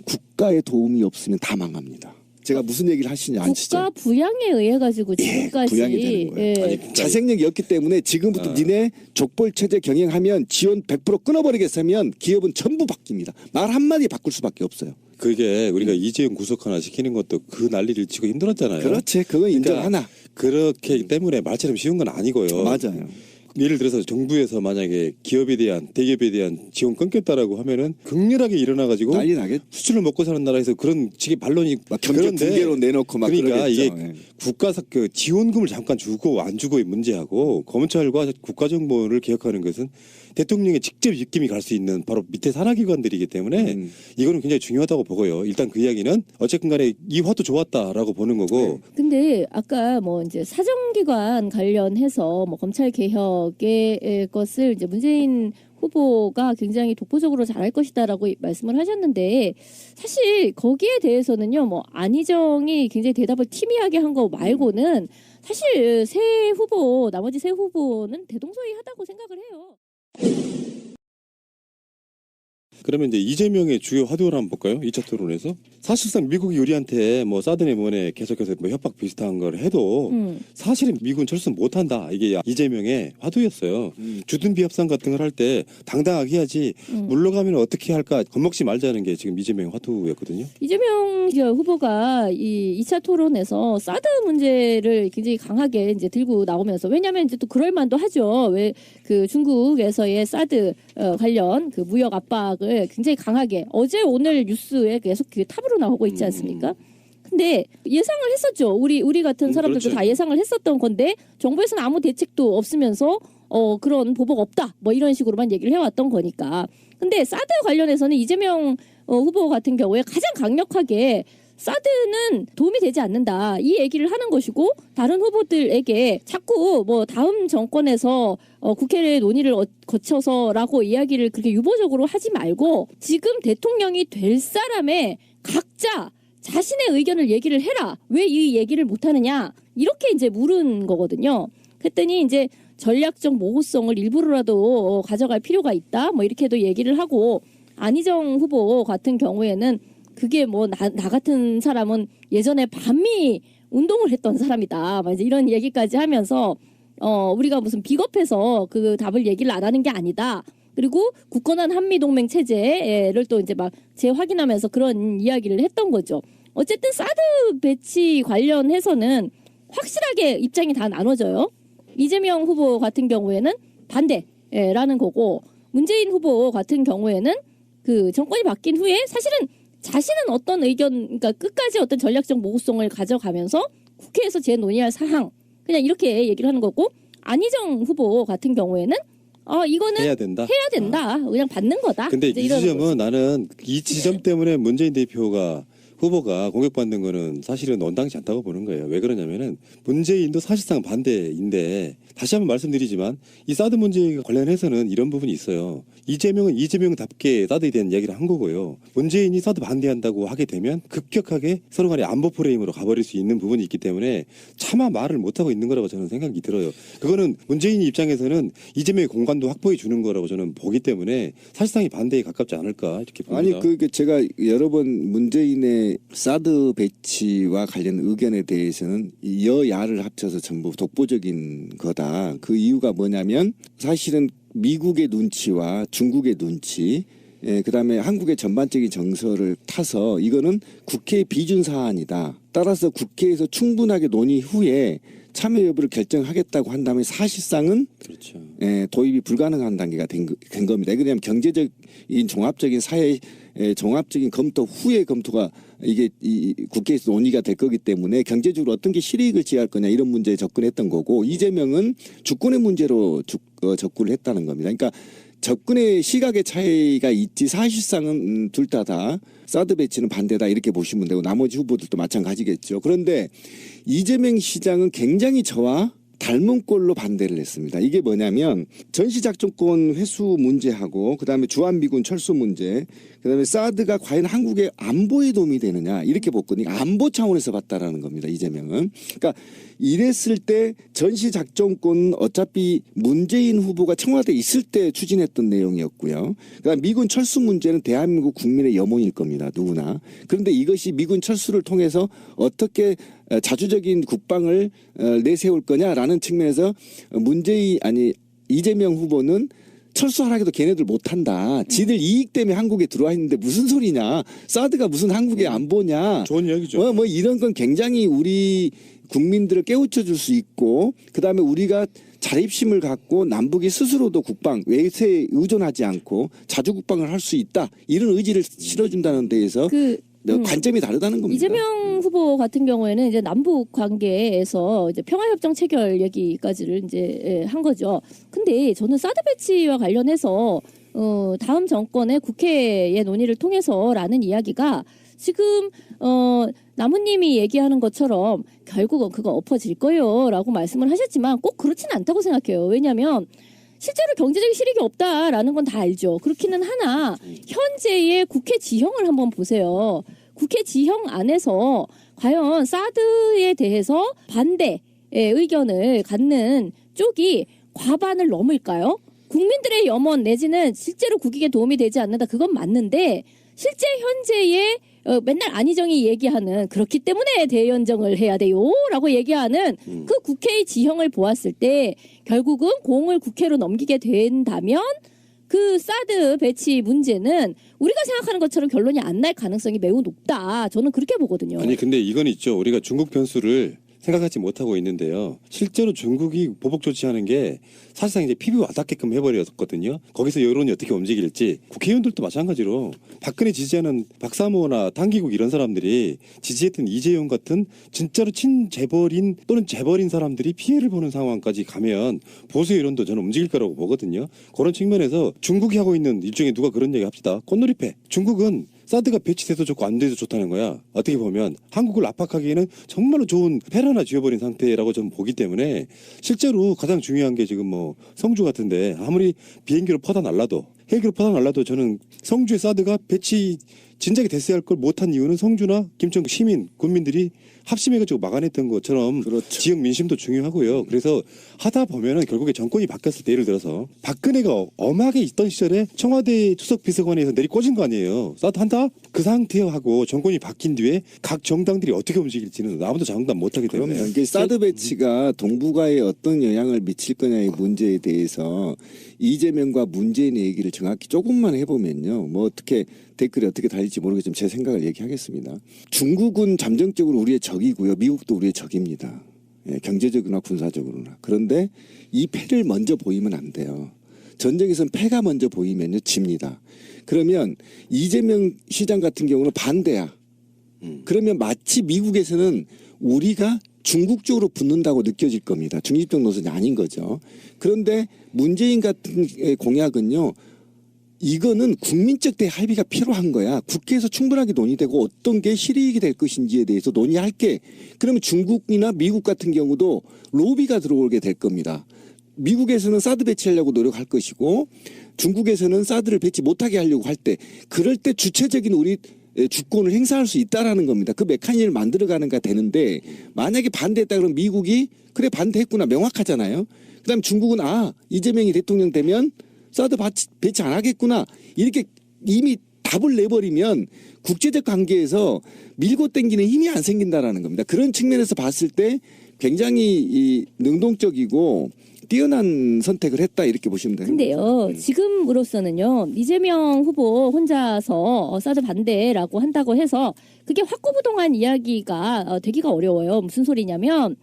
국가의 도움이 없으면 다 망합니다. 제가 무슨 얘기를 하시냐 아시죠? 국가 부양에 의해 가지고 지금까지 부양이 되는 거예요. 예. 아니, 자생력이 없기 때문에 지금부터 니네 족벌 체제 경영하면 지원 100% 끊어버리겠으면 기업은 전부 바뀝니다. 말 한마디 바꿀 수밖에 없어요. 그게 우리가 이재용 구속 하나 시키는 것도 그 난리를 치고 힘들었잖아요. 그렇지. 그건 인정하나. 그렇기 때문에 말처럼 쉬운 건 아니고요. 맞아요. 예를 들어서 정부에서 만약에 기업에 대한 대기업에 대한 지원 끊겠다라고 하면은 극렬하게 일어나가지고 난리 나겠. 수출을 먹고 사는 나라에서 그런 식의 반론이 막 경제 붕괴로 내놓고 막 그러니까 그러겠죠. 이게 예. 국가 그 지원금을 잠깐 주고 안 주고의 문제하고 검찰과 국가정보원을 개혁하는 것은 대통령의 직접 입김이 갈 수 있는 바로 밑에 산하기관들이기 때문에 이거는 굉장히 중요하다고 보고요. 일단 그 이야기는 어쨌든 간에 이 화도 좋았다라고 보는 거고 근데 아까 뭐 이제 사정기관 관련해서 뭐 검찰 개혁의 것을 이제 문재인 후보가 굉장히 독보적으로 잘할 것이다라고 말씀을 하셨는데 사실 거기에 대해서는요 뭐 안희정이 굉장히 대답을 티미하게 한 거 말고는 사실 나머지 세 후보는 대동소이하다고 생각을 해요. 그러면 이제 이재명의 주요 화두를 한번 볼까요? 2차 토론에서 사실상 미국이 우리한테 뭐 사드네 뭐네 계속해서 뭐 협박 비슷한 걸 해도 사실은 미국은 철수 못한다. 이게 이재명의 화두였어요. 주둔비 협상 같은 걸 할 때 당당하게 해야지 물러가면 어떻게 할까 겁먹지 말자는 게 지금 이재명의 화두였거든요. 이재명 후보가 이 2차 토론에서 사드 문제를 굉장히 강하게 이제 들고 나오면서 왜냐하면 이제 또 그럴 만도 하죠. 왜 그 중국에서의 사드 관련 그 무역 압박을 굉장히 강하게 어제 오늘 뉴스에 계속 탑으로 나오고 있지 않습니까? 근데 예상을 했었죠. 우리 같은 사람들도 그렇죠. 다 예상을 했었던 건데 정부에서는 아무 대책도 없으면서 그런 보복 없다. 뭐 이런 식으로만 얘기를 해왔던 거니까. 근데 사드 관련해서는 이재명 후보 같은 경우에 가장 강력하게 사드는 도움이 되지 않는다. 이 얘기를 하는 것이고 다른 후보들에게 자꾸 뭐 다음 정권에서 국회 논의를 거쳐서라고 이야기를 그렇게 유보적으로 하지 말고 지금 대통령이 될 사람의 각자 자신의 의견을 얘기를 해라. 왜 이 얘기를 못하느냐. 이렇게 이제 물은 거거든요. 그랬더니 이제 전략적 모호성을 일부러라도 가져갈 필요가 있다. 뭐 이렇게도 얘기를 하고 안희정 후보 같은 경우에는 그게 뭐 나 같은 사람은 예전에 반미 운동을 했던 사람이다. 막 이제 이런 얘기까지 하면서 우리가 무슨 비겁해서 그 답을 얘기를 안 하는 게 아니다. 그리고 굳건한 한미동맹 체제를 또 이제 막 재확인하면서 그런 이야기를 했던 거죠. 어쨌든 사드 배치 관련해서는 확실하게 입장이 다 나눠져요. 이재명 후보 같은 경우에는 반대라는 거고 문재인 후보 같은 경우에는 그 정권이 바뀐 후에 사실은 자신은 어떤 의견, 그러니까 끝까지 어떤 전략적 모호성을 가져가면서 국회에서 재논의할 사항 그냥 이렇게 얘기를 하는 거고 안희정 후보 같은 경우에는 이거는 해야 된다. 그냥 받는 거다. 근데 이제 이 이러는 지점은 거죠. 나는 이 지점 때문에 문재인 후보가 공격받는 거는 사실은 온당치 않다고 보는 거예요. 왜 그러냐면은 문재인도 사실상 반대인데 다시 한번 말씀드리지만 이 사드 문제에 관련해서는 이런 부분이 있어요. 이재명은 이재명답게 사드에 대한 이야기를 한 거고요. 문재인이 사드 반대한다고 하게 되면 급격하게 서로 간의 안보 프레임으로 가버릴 수 있는 부분이 있기 때문에 차마 말을 못하고 있는 거라고 저는 생각이 들어요. 그거는 문재인 입장에서는 이재명의 공간도 확보해 주는 거라고 저는 보기 때문에 사실상이 반대에 가깝지 않을까 이렇게 봅니다. 아니 제가 여러 번 문재인의 사드 배치와 관련 의견에 대해서는 여야를 합쳐서 전부 독보적인 거다. 그 이유가 뭐냐면 사실은 미국의 눈치와 중국의 눈치, 그다음에 한국의 전반적인 정서를 타서 이거는 국회의 비준 사안이다. 따라서 국회에서 충분하게 논의 후에 참여 여부를 결정하겠다고 한다면 사실상은 그렇죠. 도입이 불가능한 단계가 된 겁니다. 왜냐하면 경제적인 종합적인 사회 종합적인 검토 후에 검토가 이게 이 국회에서 논의가 될 거기 때문에 경제적으로 어떤 게 실익을 지할 거냐 이런 문제에 접근했던 거고 이재명은 주권의 문제로 접근을 했다는 겁니다. 그러니까 접근의 시각의 차이가 있지 사실상은 둘 다 사드 배치는 반대다 이렇게 보시면 되고 나머지 후보들도 마찬가지겠죠. 그런데 이재명 시장은 굉장히 저와 닮은 꼴로 반대를 했습니다. 이게 뭐냐면 전시작전권 회수 문제하고 그다음에 주한미군 철수 문제 그다음에 사드가 과연 한국의 안보에 도움이 되느냐 이렇게 봤거든요. 안보 차원에서 봤다라는 겁니다. 이재명은. 그러니까 이랬을 때 전시작전권은 어차피 문재인 후보가 청와대에 있을 때 추진했던 내용이었고요. 그다음에 미군 철수 문제는 대한민국 국민의 염원일 겁니다. 누구나. 그런데 이것이 미군 철수를 통해서 어떻게 자주적인 국방을 내세울 거냐라는 측면에서 이재명 후보는 철수하라 해도 걔네들 못한다. 지들 이익 때문에 한국에 들어와 있는데 무슨 소리냐. 사드가 무슨 한국의 안보냐. 좋은 이야기죠. 뭐 이런 건 굉장히 우리 국민들을 깨우쳐 줄 수 있고 그다음에 우리가 자립심을 갖고 남북이 스스로도 국방, 외세에 의존하지 않고 자주 국방을 할 수 있다. 이런 의지를 실어준다는 데에서 관점이 다르다는 겁니다. 이재명 후보 같은 경우에는 이제 남북 관계에서 이제 평화협정 체결 얘기까지를 이제 한 거죠. 근데 저는 사드 배치와 관련해서 다음 정권의 국회의 논의를 통해서라는 이야기가 지금 나무님이 얘기하는 것처럼 결국은 그거 엎어질 거요라고 말씀을 하셨지만 꼭 그렇지는 않다고 생각해요. 왜냐하면 실제로 경제적인 실익이 없다라는 건 다 알죠. 그렇기는 하나 현재의 국회 지형을 한번 보세요. 국회 지형 안에서 과연 사드에 대해서 반대의 의견을 갖는 쪽이 과반을 넘을까요? 국민들의 염원 내지는 실제로 국익에 도움이 되지 않는다. 그건 맞는데 실제 현재의 맨날 안희정이 얘기하는 그렇기 때문에 대연정을 해야 돼요라고 얘기하는 그 국회의 지형을 보았을 때 결국은 공을 국회로 넘기게 된다면 그 사드 배치 문제는 우리가 생각하는 것처럼 결론이 안 날 가능성이 매우 높다. 저는 그렇게 보거든요. 아니 근데 이건 있죠. 우리가 중국 변수를 생각하지 못하고 있는데요. 실제로 중국이 보복 조치하는 게 사실상 이제 피부 와닿게끔 해버렸거든요. 거기서 여론이 어떻게 움직일지 국회의원들도 마찬가지로 박근혜 지지하는 박사모나 당기국 이런 사람들이 지지했던 이재용 같은 진짜로 친재벌인 또는 재벌인 사람들이 피해를 보는 상황까지 가면 보수 여론도 저는 움직일 거라고 보거든요. 그런 측면에서 중국이 하고 있는 일종의 누가 그런 얘기 합시다. 꽃놀이패. 중국은 사드가 배치돼도 좋고 안 돼도 좋다는 거야. 어떻게 보면 한국을 압박하기에는 정말로 좋은 패 하나 쥐어버린 상태라고 저는 보기 때문에 실제로 가장 중요한 게 지금 뭐 성주 같은데 아무리 비행기로 퍼다 날라도 헬기로 퍼다 날라도 저는 성주에 사드가 배치 진작에 됐어야 할 걸 못한 이유는 성주나 김천 시민 군민들이 합심해가지고 막아냈던 것처럼 그렇죠. 지역 민심도 중요하고요. 그래서 하다 보면은 결국에 정권이 바뀌었을 때 예를 들어서 박근혜가 엄하게 있던 시절에 청와대 수석 비서관에서 내리 꽂은 거 아니에요. 사드 한다? 그 상태하고 정권이 바뀐 뒤에 각 정당들이 어떻게 움직일지는 아무도 장담 못하기 때문에. 그럼요. 이게 사드 배치가 동북아에 어떤 영향을 미칠 거냐의 문제에 대해서 이재명과 문재인의 얘기를 정확히 조금만 해보면요. 뭐 어떻게 댓글이 어떻게 달릴지 모르겠지만 제 생각을 얘기하겠습니다. 중국은 잠정적으로 우리의 적이고요. 미국도 우리의 적입니다. 예, 경제적으로나 군사적으로나. 그런데 이 패를 먼저 보이면 안 돼요. 전쟁에서는 패가 먼저 보이면요. 집니다. 그러면 이재명 시장 같은 경우는 반대야. 그러면 마치 미국에서는 우리가 중국 쪽으로 붙는다고 느껴질 겁니다. 중립적 노선이 아닌 거죠. 그런데 문재인 같은 공약은요. 이거는 국민적 대합의가 필요한 거야. 국회에서 충분하게 논의되고 어떤 게 실익이 될 것인지에 대해서 논의할게. 그러면 중국이나 미국 같은 경우도 로비가 들어오게 될 겁니다. 미국에서는 사드 배치하려고 노력할 것이고 중국에서는 사드를 배치 못하게 하려고 할 때 그럴 때 주체적인 우리 주권을 행사할 수 있다라는 겁니다. 그 메커니즘을 만들어가는가 되는데 만약에 반대했다 그러면 미국이 그래 반대했구나 명확하잖아요. 그다음 중국은 이재명이 대통령 되면 사드 배치 안 하겠구나 이렇게 이미 답을 내버리면 국제적 관계에서 밀고 당기는 힘이 안 생긴다라는 겁니다. 그런 측면에서 봤을 때 굉장히 능동적이고 뛰어난 선택을 했다 이렇게 보시면 됩니다. 근데요, 지금으로서는요, 이재명 후보 혼자서 사드 반대라고 한다고 해서 그게 확고부동한 이야기가 되기가 어려워요. 무슨 소리냐면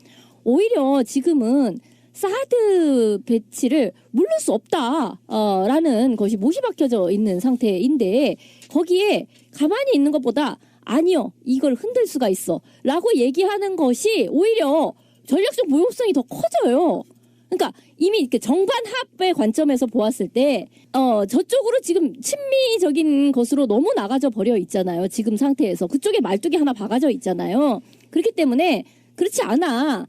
오히려 지금은 사드 배치를 물를 수 없다라는 것이 못이 박혀져 있는 상태인데 거기에 가만히 있는 것보다 아니요, 이걸 흔들 수가 있어 라고 얘기하는 것이 오히려 전략적 모욕성이 더 커져요. 그러니까 이미 이렇게 정반합의 관점에서 보았을 때 저쪽으로 지금 친미적인 것으로 너무 나가져 버려 있잖아요. 지금 상태에서 그쪽에 말뚝이 하나 박아져 있잖아요. 그렇기 때문에 그렇지 않아.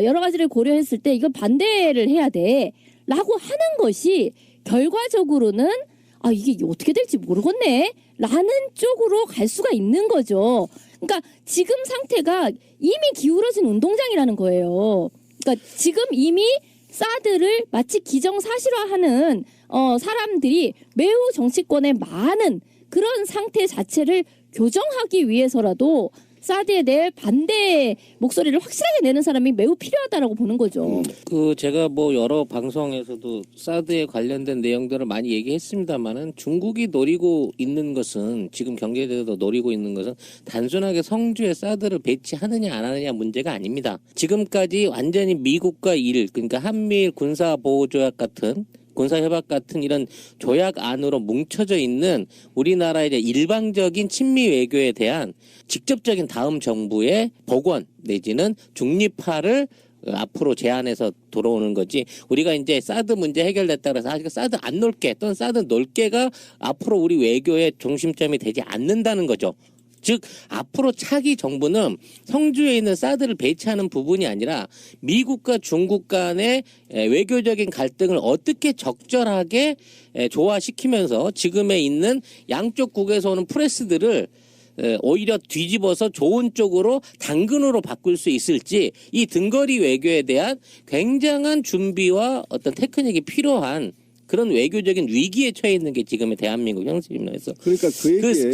여러 가지를 고려했을 때 이건 반대를 해야 돼 라고 하는 것이 결과적으로는 이게 어떻게 될지 모르겠네 라는 쪽으로 갈 수가 있는 거죠. 그러니까 지금 상태가 이미 기울어진 운동장이라는 거예요. 그러니까 지금 이미 사드를 마치 기정사실화하는 사람들이 매우 정치권에 많은 그런 상태 자체를 교정하기 위해서라도 사드에 대해 반대 목소리를 확실하게 내는 사람이 매우 필요하다라고 보는 거죠. 제가 뭐 여러 방송에서도 사드에 관련된 내용들을 많이 얘기했습니다만은 중국이 노리고 있는 것은 지금 경제대도 노리고 있는 것은 단순하게 성주에 사드를 배치하느냐 안 하느냐 문제가 아닙니다. 지금까지 완전히 미국과 그러니까 한미일 군사보호조약 같은 군사협약 같은 이런 조약 안으로 뭉쳐져 있는 우리나라의 이제 일방적인 친미 외교에 대한 직접적인 다음 정부의 복원 내지는 중립화를 앞으로 제안해서 들어오는 거지. 우리가 이제 사드 문제 해결됐다 그래서 사드 안 놓을게 또는 사드 놓을게가 앞으로 우리 외교의 중심점이 되지 않는다는 거죠. 즉 앞으로 차기 정부는 성주에 있는 사드를 배치하는 부분이 아니라 미국과 중국 간의 외교적인 갈등을 어떻게 적절하게 조화시키면서 지금에 있는 양쪽 국에서 오는 프레스들을 오히려 뒤집어서 좋은 쪽으로 당근으로 바꿀 수 있을지 이 등거리 외교에 대한 굉장한 준비와 어떤 테크닉이 필요한 그런 외교적인 위기에 처해 있는 게 지금의 대한민국 형식입니다. 그러니까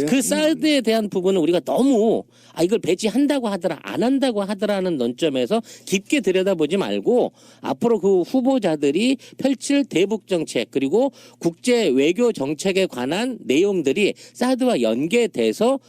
그 사드에 대한 부분은 우리가 너무 이걸 배치한다고 하더라 안 한다고 하더라는 논점에서 깊게 들여다보지 말고 앞으로 그 후보자들이 펼칠 대북 정책 그리고 국제 외교 정책에 관한 내용들이 사드와 연계돼서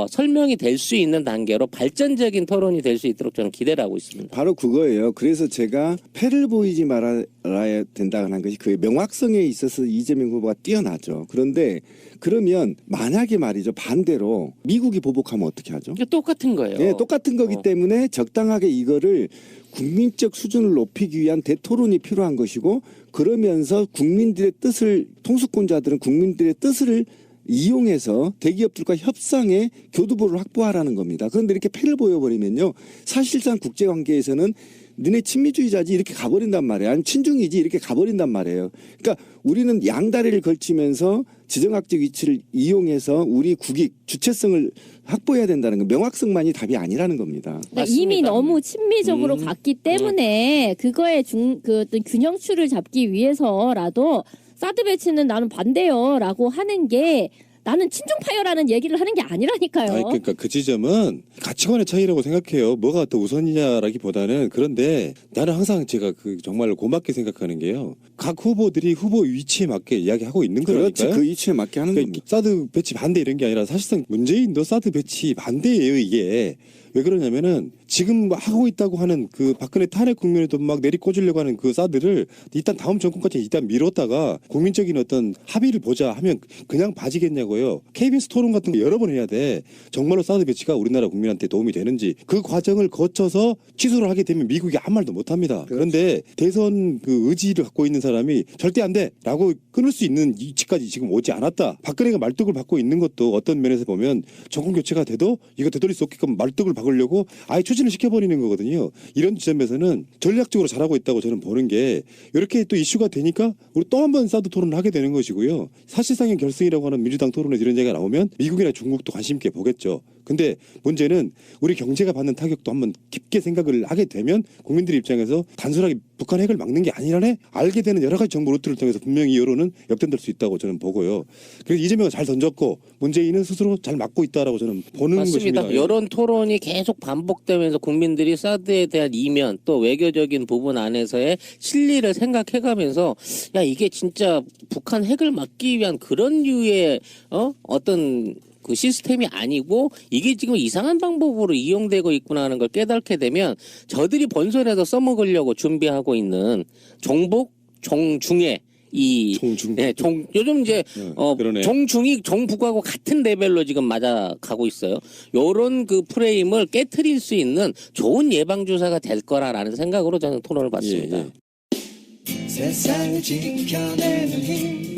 설명이 될 수 있는 단계로 발전적인 토론이 될 수 있도록 저는 기대를 하고 있습니다. 바로 그거예요. 그래서 제가 패를 보이지 말아야 된다는 것이 그 명확성에 있어서 이재명 후보가 뛰어나죠. 그런데 그러면 만약에 말이죠. 반대로 미국이 보복하면 어떻게 하죠? 이게 똑같은 거예요. 네, 똑같은 거기 때문에 적당하게 이거를 국민적 수준을 높이기 위한 대토론이 필요한 것이고 그러면서 국민들의 뜻을 통수권자들은 국민들의 뜻을 이용해서 대기업들과 협상의 교두보를 확보하라는 겁니다. 그런데 이렇게 패를 보여버리면요. 사실상 국제관계에서는 너네 친미주의자지 이렇게 가버린단 말이에요. 아니면 친중이지 이렇게 가버린단 말이에요. 그러니까 우리는 양다리를 걸치면서 지정학적 위치를 이용해서 우리 국익, 주체성을 확보해야 된다는 거 명확성만이 답이 아니라는 겁니다. 그러니까 이미 너무 친미적으로 갔기 때문에 그거의 그 어떤 균형추를 잡기 위해서라도 사드 배치는 나는 반대요라고 하는 게 나는 친중파요라는 얘기를 하는 게 아니라니까요. 아니, 그러니까 그 지점은 가치관의 차이라고 생각해요. 뭐가 더 우선이냐라기보다는 그런데 나는 항상 제가 그 정말 고맙게 생각하는 게요. 각 후보들이 후보 위치에 맞게 이야기하고 있는 거니까요. 그렇지. 그 위치에 맞게 하는 겁니다. 사드 배치 반대 이런 게 아니라 사실상 문재인도 사드 배치 반대예요. 이게 왜 그러냐면은 지금 하고 있다고 하는 그 박근혜 탄핵 국면에도 막 내리꽂으려고 하는 그 사드를 일단 다음 정권까지 일단 미뤘다가 국민적인 어떤 합의를 보자 하면 그냥 봐지겠냐고요. KBS 토론 같은 거 여러 번 해야 돼. 정말로 사드 배치가 우리나라 국민한테 도움이 되는지 그 과정을 거쳐서 취소를 하게 되면 미국이 아무 말도 못합니다. 그런데 대선 그 의지를 갖고 있는 사람이 절대 안 돼라고 끊을 수 있는 위치까지 지금 오지 않았다. 박근혜가 말뚝을 받고 있는 것도 어떤 면에서 보면 정권 교체가 돼도 이거 되돌릴 수 없게끔 말뚝을 박으려고 아예 추진을 시켜버리는 거거든요. 이런 지점에서는 전략적으로 잘하고 있다고 저는 보는 게 이렇게 또 이슈가 되니까 우리 또 한 번 사드 토론을 하게 되는 것이고요. 사실상의 결승이라고 하는 민주당 토론에서 이런 얘기가 나오면 미국이나 중국도 관심 있게 보겠죠. 근데 문제는 우리 경제가 받는 타격도 한번 깊게 생각을 하게 되면 국민들 입장에서 단순하게 북한 핵을 막는 게 아니라네 알게 되는 여러 가지 정보 루트를 통해서 분명히 여론은 역전될 수 있다고 저는 보고요. 그래서 이재명은 잘 던졌고 문재인은 스스로 잘 막고 있다라고 저는 보는 맞습니다. 것입니다. 여론 토론이 계속 반복되면서 국민들이 사드에 대한 이면 또 외교적인 부분 안에서의 실리를 생각해가면서 야 이게 진짜 북한 핵을 막기 위한 그런 류의 어떤 그 시스템이 아니고 이게 지금 이상한 방법으로 이용되고 있구나 하는 걸 깨닫게 되면 저들이 본선에서 써먹으려고 준비하고 있는 종북, 종중의 요즘 이제 종중이 종북하고 같은 레벨로 지금 맞아가고 있어요. 요런 그 프레임을 깨트릴 수 있는 좋은 예방주사가 될 거라라는 생각으로 저는 토론을 받습니다. 세상을 지켜내는 힘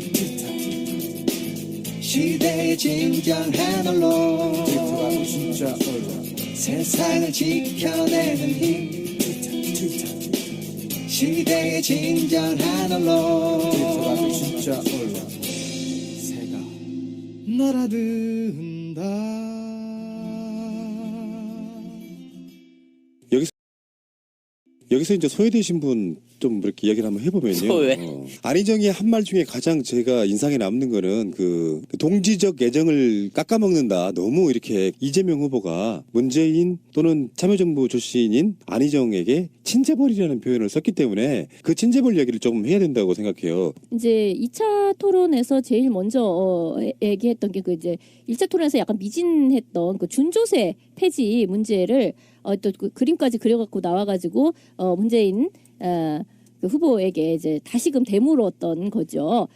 시대의 진정한 언론 세상을 지켜내는 힘 시대의 진정한 언론 새가 날아든다. 여기서 이제 소외되신 분 좀 이렇게 이야기를 한번 해보면요. 소외. 안희정의 한 말 중에 가장 제가 인상에 남는 거는 그 동지적 애정을 깎아먹는다. 너무 이렇게 이재명 후보가 문재인 또는 참여정부 출신인 안희정에게 친재벌이라는 표현을 썼기 때문에 그 친재벌 이야기를 조금 해야 된다고 생각해요. 이제 2차 토론에서 제일 먼저 얘기했던 게 그 이제 1차 토론에서 약간 미진했던 그 준조세 폐지 문제를 또 그 그림까지 그려갖고 나와가지고 문재인 그 후보에게 이제 다시금 되물었던 거죠.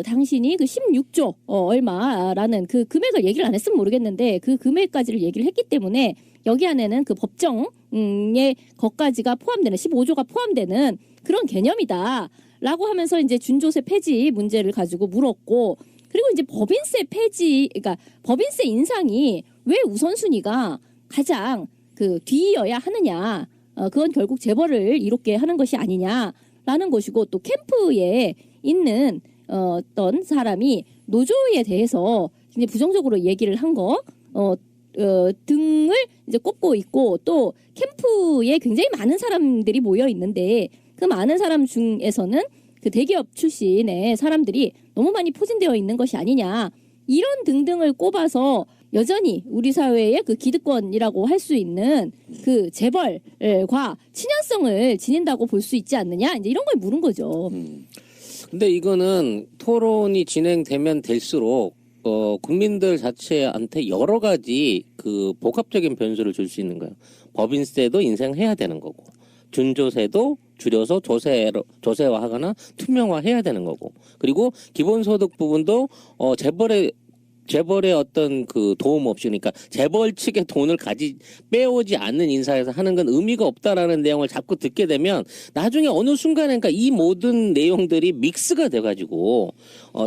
당신이 그 16조 얼마라는 그 금액을 얘기를 안 했으면 모르겠는데 그 금액까지를 얘기를 했기 때문에 여기 안에는 그 법정의 것까지가 포함되는 15조가 포함되는 그런 개념이다라고 하면서 이제 준조세 폐지 문제를 가지고 물었고 그리고 이제 법인세 폐지 그러니까 법인세 인상이 왜 우선순위가 가장 그 뒤이어야 하느냐 그건 결국 재벌을 이롭게 하는 것이 아니냐라는 것이고 또 캠프에 있는 어떤 사람이 노조에 대해서 굉장히 부정적으로 얘기를 한 거 등을 이제 꼽고 있고 또 캠프에 굉장히 많은 사람들이 모여 있는데 그 많은 사람 중에서는 그 대기업 출신의 사람들이 너무 많이 포진되어 있는 것이 아니냐 이런 등등을 꼽아서 여전히 우리 사회의 그 기득권이라고 할 수 있는 그 재벌과 친연성을 지닌다고 볼 수 있지 않느냐 이제 이런 걸 물은 거죠. 근데 이거는 토론이 진행되면 될수록 국민들 자체한테 여러 가지 그 복합적인 변수를 줄 수 있는 거예요. 법인세도 인상해야 되는 거고, 준조세도 줄여서 조세화하거나 투명화해야 되는 거고, 그리고 기본소득 부분도 재벌의 어떤 그 도움 없이, 그러니까 재벌 측의 돈을 빼오지 않는 인사에서 하는 건 의미가 없다라는 내용을 자꾸 듣게 되면 나중에 어느 순간에 그러니까 이 모든 내용들이 믹스가 돼가지고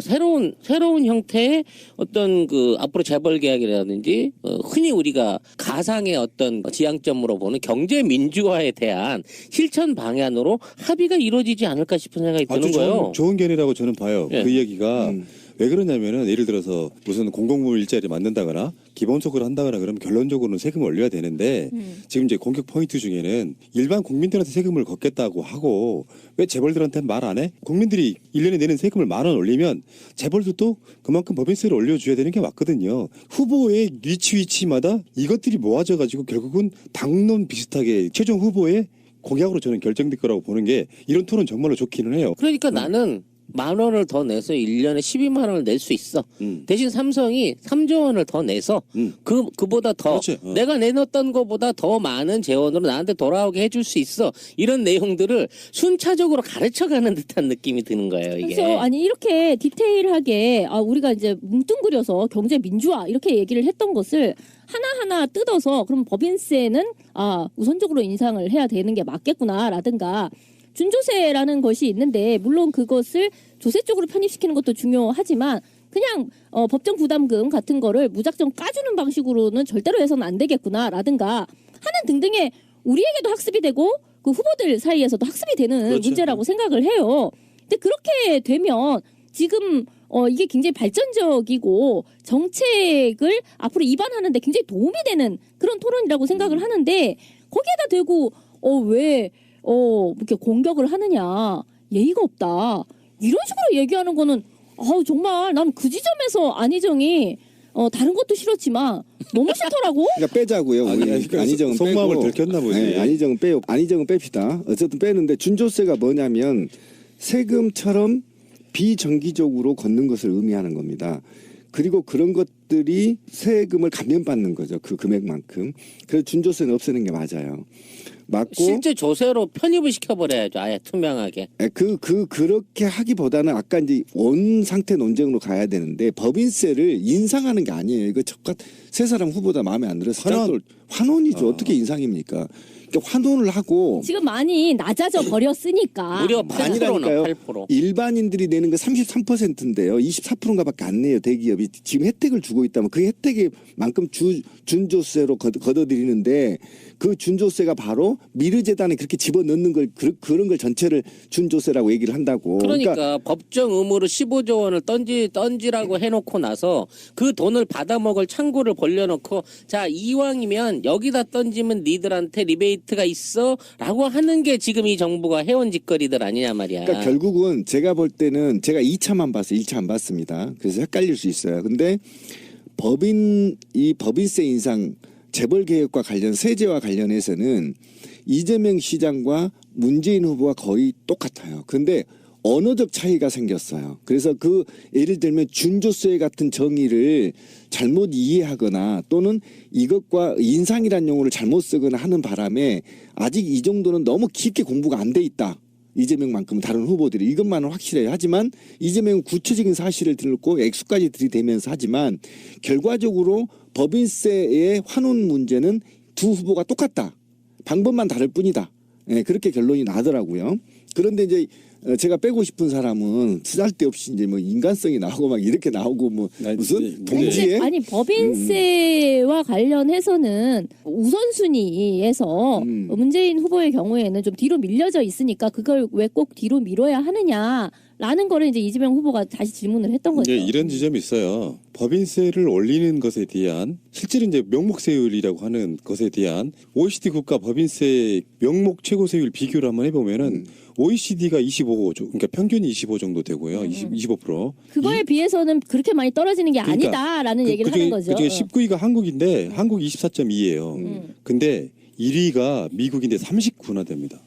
새로운 형태의 어떤 그 앞으로 재벌 계약이라든지 흔히 우리가 가상의 어떤 지향점으로 보는 경제 민주화에 대한 실천 방향으로 합의가 이루어지지 않을까 싶은 생각이 드는 거예요. 좋은 견해라고 저는 봐요. 예. 그 이야기가 왜 그러냐면은 예를 들어서 무슨 공공부문 일자리 만든다거나 기본소득을 한다거나 그러면 결론적으로는 세금을 올려야 되는데 지금 이제 공격 포인트 중에는 일반 국민들한테 세금을 걷겠다고 하고 왜 재벌들한테 말 안 해? 국민들이 1년에 내는 세금을 10,000원 올리면 재벌들도 그만큼 법인세를 올려줘야 되는 게 맞거든요. 후보의 위치마다 이것들이 모아져 가지고 결국은 당론 비슷하게 최종 후보의 공약으로 저는 결정될 거라고 보는 게 이런 토론 정말로 좋기는 해요. 그러니까 나는 10,000원을 더 내서 1년에 12만 원을 낼 수 있어. 대신 삼성이 3조 원을 더 내서 그보다 더 그렇지. 내가 내놓았던 것보다 더 많은 재원으로 나한테 돌아오게 해줄 수 있어. 이런 내용들을 순차적으로 가르쳐가는 듯한 느낌이 드는 거예요. 이게. 그래서 아니 이렇게 디테일하게 우리가 이제 뭉뚱그려서 경제 민주화 이렇게 얘기를 했던 것을 하나하나 뜯어서 그럼 법인세는 우선적으로 인상을 해야 되는 게 맞겠구나라든가 준조세라는 것이 있는데 물론 그것을 조세 쪽으로 편입시키는 것도 중요하지만 그냥 법정 부담금 같은 거를 무작정 까주는 방식으로는 절대로 해서는 안 되겠구나라든가 하는 등등의 우리에게도 학습이 되고 그 후보들 사이에서도 학습이 되는 그렇죠. 문제라고 생각을 해요. 근데 그렇게 되면 지금 이게 굉장히 발전적이고 정책을 앞으로 입안하는데 굉장히 도움이 되는 그런 토론이라고 생각을 하는데 거기에다 대고 왜 이렇게 공격을 하느냐 예의가 없다 이런 식으로 얘기하는 거는 정말 난 그 지점에서 안희정이 다른 것도 싫었지만 너무 싫더라고. 그러니까 빼자고요. 안희정은 속마음을 빼고. 들켰나 보지. 네, 안희정은 뺍시다. 어쨌든 빼는데 준조세가 뭐냐면 세금처럼 비정기적으로 걷는 것을 의미하는 겁니다. 그리고 그런 것들이 세금을 감면받는 거죠. 그 금액만큼. 그래서 준조세는 없애는 게 맞아요. 맞고 실제 조세로 편입을 시켜버려야죠. 아예 투명하게. 그렇게 하기보다는 아까 이제 원 상태 논쟁으로 가야 되는데 법인세를 인상하는 게 아니에요. 이거 세 사람 후보다 마음에 안 들어서 환원이죠. 어떻게 인상입니까? 그러니까 환원을 하고 지금 많이 낮아져 버렸으니까. 무려 8%나 8%. 일반인들이 내는 거 33%인데요. 24%인가밖에 안 내요. 대기업이 지금 혜택을 주고 있다면 그 혜택만큼 준조세로 걷어들이는데 그 준조세가 바로 미르재단에 그렇게 집어넣는 걸 그런 걸 전체를 준조세라고 얘기를 한다고. 그러니까 법정 의무로 15조 원을 던지라고 해놓고 나서 그 돈을 받아먹을 창구를 벌려놓고 자 이왕이면 여기다 던지면 니들한테 리베이트가 있어라고 하는 게 지금 이 정부가 해온 짓거리들 아니냐 말이야. 그러니까 결국은 제가 볼 때는 제가 2차만 봤어요. 1차 안 봤습니다. 그래서 헷갈릴 수 있어요. 근데 법인세 인상 재벌 개혁과 관련 세제와 관련해서는 이재명 시장과 문재인 후보가 거의 똑같아요. 그런데 언어적 차이가 생겼어요. 그래서 예를 들면 준조세 같은 정의를 잘못 이해하거나 또는 이것과 인상이라는 용어를 잘못 쓰거나 하는 바람에 아직 이 정도는 너무 깊게 공부가 안 돼 있다. 이재명만큼 다른 후보들이 이것만은 확실해요. 하지만 이재명은 구체적인 사실을 들고 액수까지 들이대면서 하지만 결과적으로 법인세의 환원 문제는 두 후보가 똑같다. 방법만 다를 뿐이다. 그렇게 결론이 나더라고요. 그런데 이제 제가 빼고 싶은 사람은 쓰잘데없이 이제 뭐 인간성이 나오고 막 이렇게 나오고 뭐 무슨 동지에 아니 법인세와 관련해서는 우선순위에서 문재인 후보의 경우에는 좀 뒤로 밀려져 있으니까 그걸 왜 꼭 뒤로 미뤄야 하느냐라는 거를 이제 이재명 후보가 다시 질문을 했던 거죠. 이런 지점이 있어요. 법인세를 올리는 것에 대한 실제로 이제 명목세율이라고 하는 것에 대한 OECD 국가 법인세 명목 최고세율 비교를 한번 해보면은 OECD가 25, 그러니까 평균이 25 정도 되고요. 25%. 그거에 비해서는 그렇게 많이 떨어지는 게 그러니까 아니다라는 얘기를 하는 거죠. 그중에 19위가 한국인데 한국이 24.2예요. 근데 1위가 미국인데 39나 됩니다.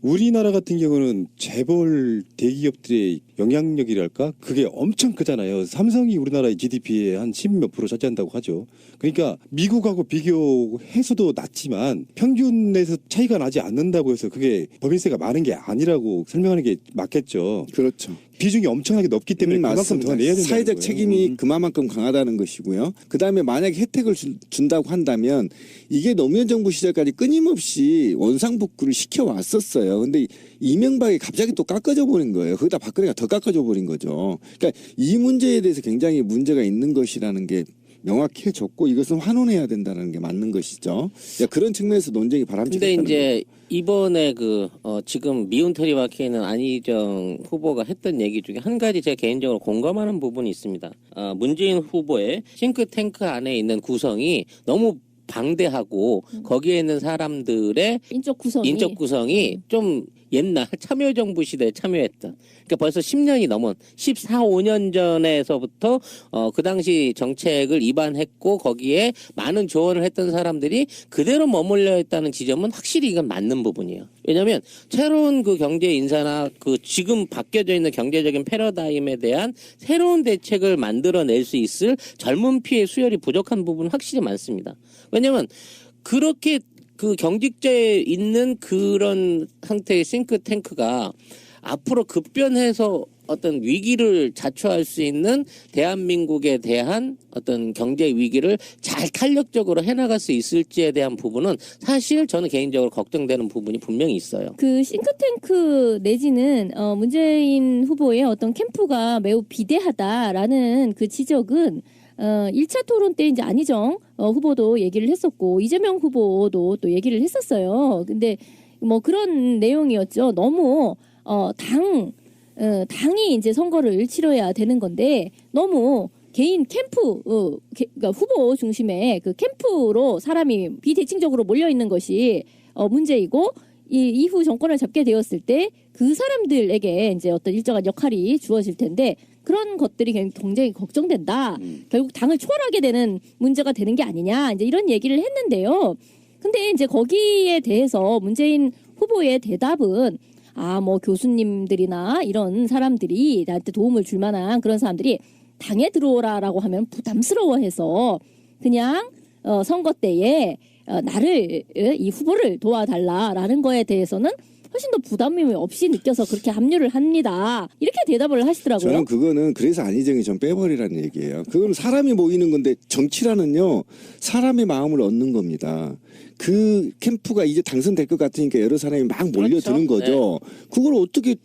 우리나라 같은 경우는 재벌 대기업들의 영향력이랄까 그게 엄청 크잖아요. 삼성이 우리나라의 GDP의 한 10몇 프로 차지한다고 하죠. 그러니까 미국하고 비교해서도 낮지만 평균에서 차이가 나지 않는다고 해서 그게 법인세가 많은 게 아니라고 설명하는 게 맞겠죠. 그렇죠. 비중이 엄청나게 높기 때문에 그만큼 맞습니다. 더 내야 된다는 사회적 거예요. 책임이 그만큼 강하다는 것이고요. 그다음에 만약에 혜택을 준다고 한다면 이게 노무현 정부 시절까지 끊임없이 원상복구를 시켜왔었어요. 근데 이명박이 갑자기 또 깎아줘 버린 거예요. 거기다 박근혜가 더 깎아줘 버린 거죠. 그러니까 이 문제에 대해서 굉장히 문제가 있는 것이라는 게 명확해졌고 이것은 환원해야 된다는 게 맞는 것이죠. 그런 측면에서 논쟁이 바람직하다는 근데 이제 이번에 지금 미운털이 박혀 있는 안희정 후보가 했던 얘기 중에 한 가지 제가 개인적으로 공감하는 부분이 있습니다. 문재인 후보의 싱크탱크 안에 있는 구성이 너무 방대하고 거기에 있는 사람들의 인적 구성이 좀 옛날 참여정부 시대에 참여했던 그러니까 벌써 10년이 넘은 14, 15년 전에서부터 그 당시 정책을 입안했고 거기에 많은 조언을 했던 사람들이 그대로 머물러 있다는 지점은 확실히 이건 맞는 부분이에요. 왜냐하면 새로운 그 경제 인사나 그 지금 바뀌어져 있는 경제적인 패러다임에 대한 새로운 대책을 만들어낼 수 있을 젊은 피의 수혈이 부족한 부분은 확실히 많습니다. 왜냐하면 그렇게 그 경직자에 있는 그런 상태의 싱크탱크가 앞으로 급변해서 어떤 위기를 자초할 수 있는 대한민국에 대한 어떤 경제 위기를 잘 탄력적으로 해나갈 수 있을지에 대한 부분은 사실 저는 개인적으로 걱정되는 부분이 분명히 있어요. 그 싱크탱크 내지는 문재인 후보의 어떤 캠프가 매우 비대하다라는 그 지적은 1차 토론 때 이제 안희정 후보도 얘기를 했었고 이재명 후보도 또 얘기를 했었어요. 근데 뭐 그런 내용이었죠. 너무 당이 이제 선거를 치러야 되는 건데 너무 개인 캠프, 그러니까 후보 중심의 그 캠프로 사람이 비대칭적으로 몰려 있는 것이 문제이고 이후 정권을 잡게 되었을 때 그 사람들에게 이제 어떤 일정한 역할이 주어질 텐데 그런 것들이 굉장히 걱정된다. 결국 당을 초월하게 되는 문제가 되는 게 아니냐. 이제 이런 얘기를 했는데요. 근데 이제 거기에 대해서 문재인 후보의 대답은 뭐 교수님들이나 이런 사람들이 나한테 도움을 줄 만한 그런 사람들이 당에 들어오라라고 하면 부담스러워해서 그냥 선거 때에 나를 이 후보를 도와달라라는 거에 대해서는 훨씬 더 부담이 없이 느껴서 그렇게 합류를 합니다. 이렇게 대답을 하시더라고요. 저는 그거는 그래서 안희정이 좀 빼버리라는 얘기예요. 그건 사람이 모이는 건데 정치라는요. 사람의 마음을 얻는 겁니다. 그 캠프가 이제 당선될 것 같으니까 여러 사람이 막 몰려드는 거죠. 네. 그걸 어떻게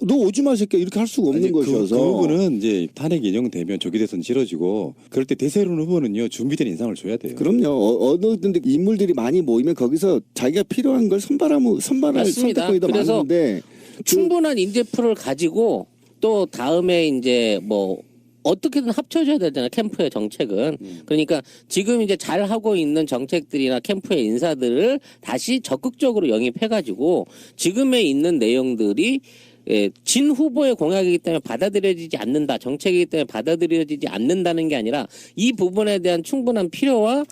너 오지 마 새끼야 이렇게 할 수가 없는 것이어서. 그 부분은 이제 탄핵 인용되면 조기 대선 치러지고 그럴 때 대세론 후보는요 준비된 인상을 줘야 돼요. 그럼요. 어느 인물들이 많이 모이면 거기서 자기가 필요한 걸 선발할 선택권이 더 많은데 충분한 인재풀을 가지고 또 다음에 이제 뭐 어떻게든 합쳐줘야 되잖아요. 캠프의 정책은. 그러니까 지금 이제 잘 하고 있는 정책들이나 캠프의 인사들을 다시 적극적으로 영입해가지고 지금에 있는 내용들이 진 후보의 공약이기 때문에 받아들여지지 않는다. 정책이기 때문에 받아들여지지 않는다는 게 아니라 이 부분에 대한 충분한 필요와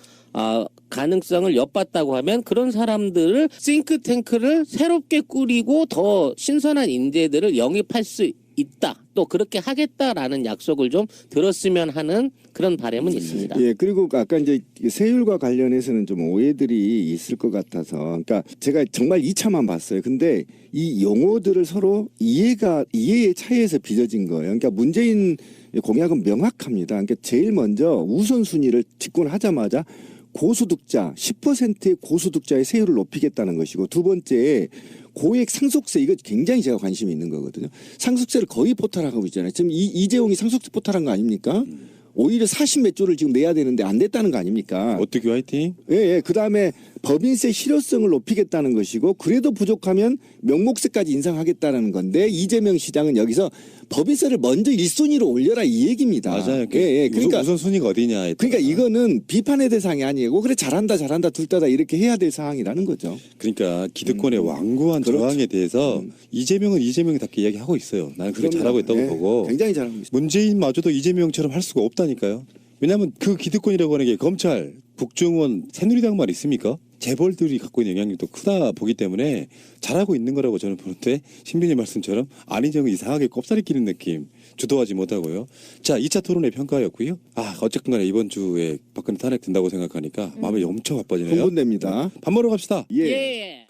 가능성을 엿봤다고 하면 그런 사람들을 싱크탱크를 새롭게 꾸리고 더 신선한 인재들을 영입할 수 있다. 또 그렇게 하겠다라는 약속을 좀 들었으면 하는 그런 바람은 있습니다. 예, 그리고 아까 이제 세율과 관련해서는 좀 오해들이 있을 것 같아서, 그러니까 제가 정말 2차만 봤어요. 근데 이 용어들을 서로 이해의 차이에서 빚어진 거예요. 그러니까 문재인 공약은 명확합니다. 그러니까 제일 먼저 우선순위를 집권하자마자 고소득자 10%의 고소득자의 세율을 높이겠다는 것이고, 두 번째 고액 상속세, 이거 굉장히 제가 관심이 있는 거거든요. 상속세를 거의 포탈하고 있잖아요. 지금 이재용이 상속세 포탈한 거 아닙니까? 오히려 40몇 조를 지금 내야 되는데 안 냈다는 거 아닙니까? 어떻게 화이팅? 예. 그다음에 법인세 실효성을 높이겠다는 것이고, 그래도 부족하면 명목세까지 인상하겠다는 건데, 이재명 시장은 여기서 법인세를 먼저 1순위로 올려라 이 얘기입니다. 맞아요. 예. 그러니까 우선순위가 어디냐. 그러니까 이거는 비판의 대상이 아니고, 그래 잘한다 둘 다다 이렇게 해야 될 상황이라는 거죠. 그러니까 기득권의 완고한 저항에 대해서 이재명은 이재명답게 이야기하고 있어요. 나는 그게 잘하고 있다고 보고. 굉장히 잘하고 있습니다. 문재인마저도 이재명처럼 할 수가 없다니까요. 왜냐하면 그 기득권이라고 하는 게 검찰, 국정원 새누리당만 있습니까? 재벌들이 갖고 있는 영향력도 크다 보기 때문에 잘하고 있는 거라고 저는 보는데 신변님 말씀처럼 안희정은 이상하게 꼽사리 끼는 느낌 주도하지 못하고요. 자, 2차 토론의 평가였고요. 어쨌든 간에 이번 주에 박근혜 탄핵 된다고 생각하니까 마음이 엄청 바빠지네요. 흥분됩니다. 밥 먹으러 갑시다. 예. 예.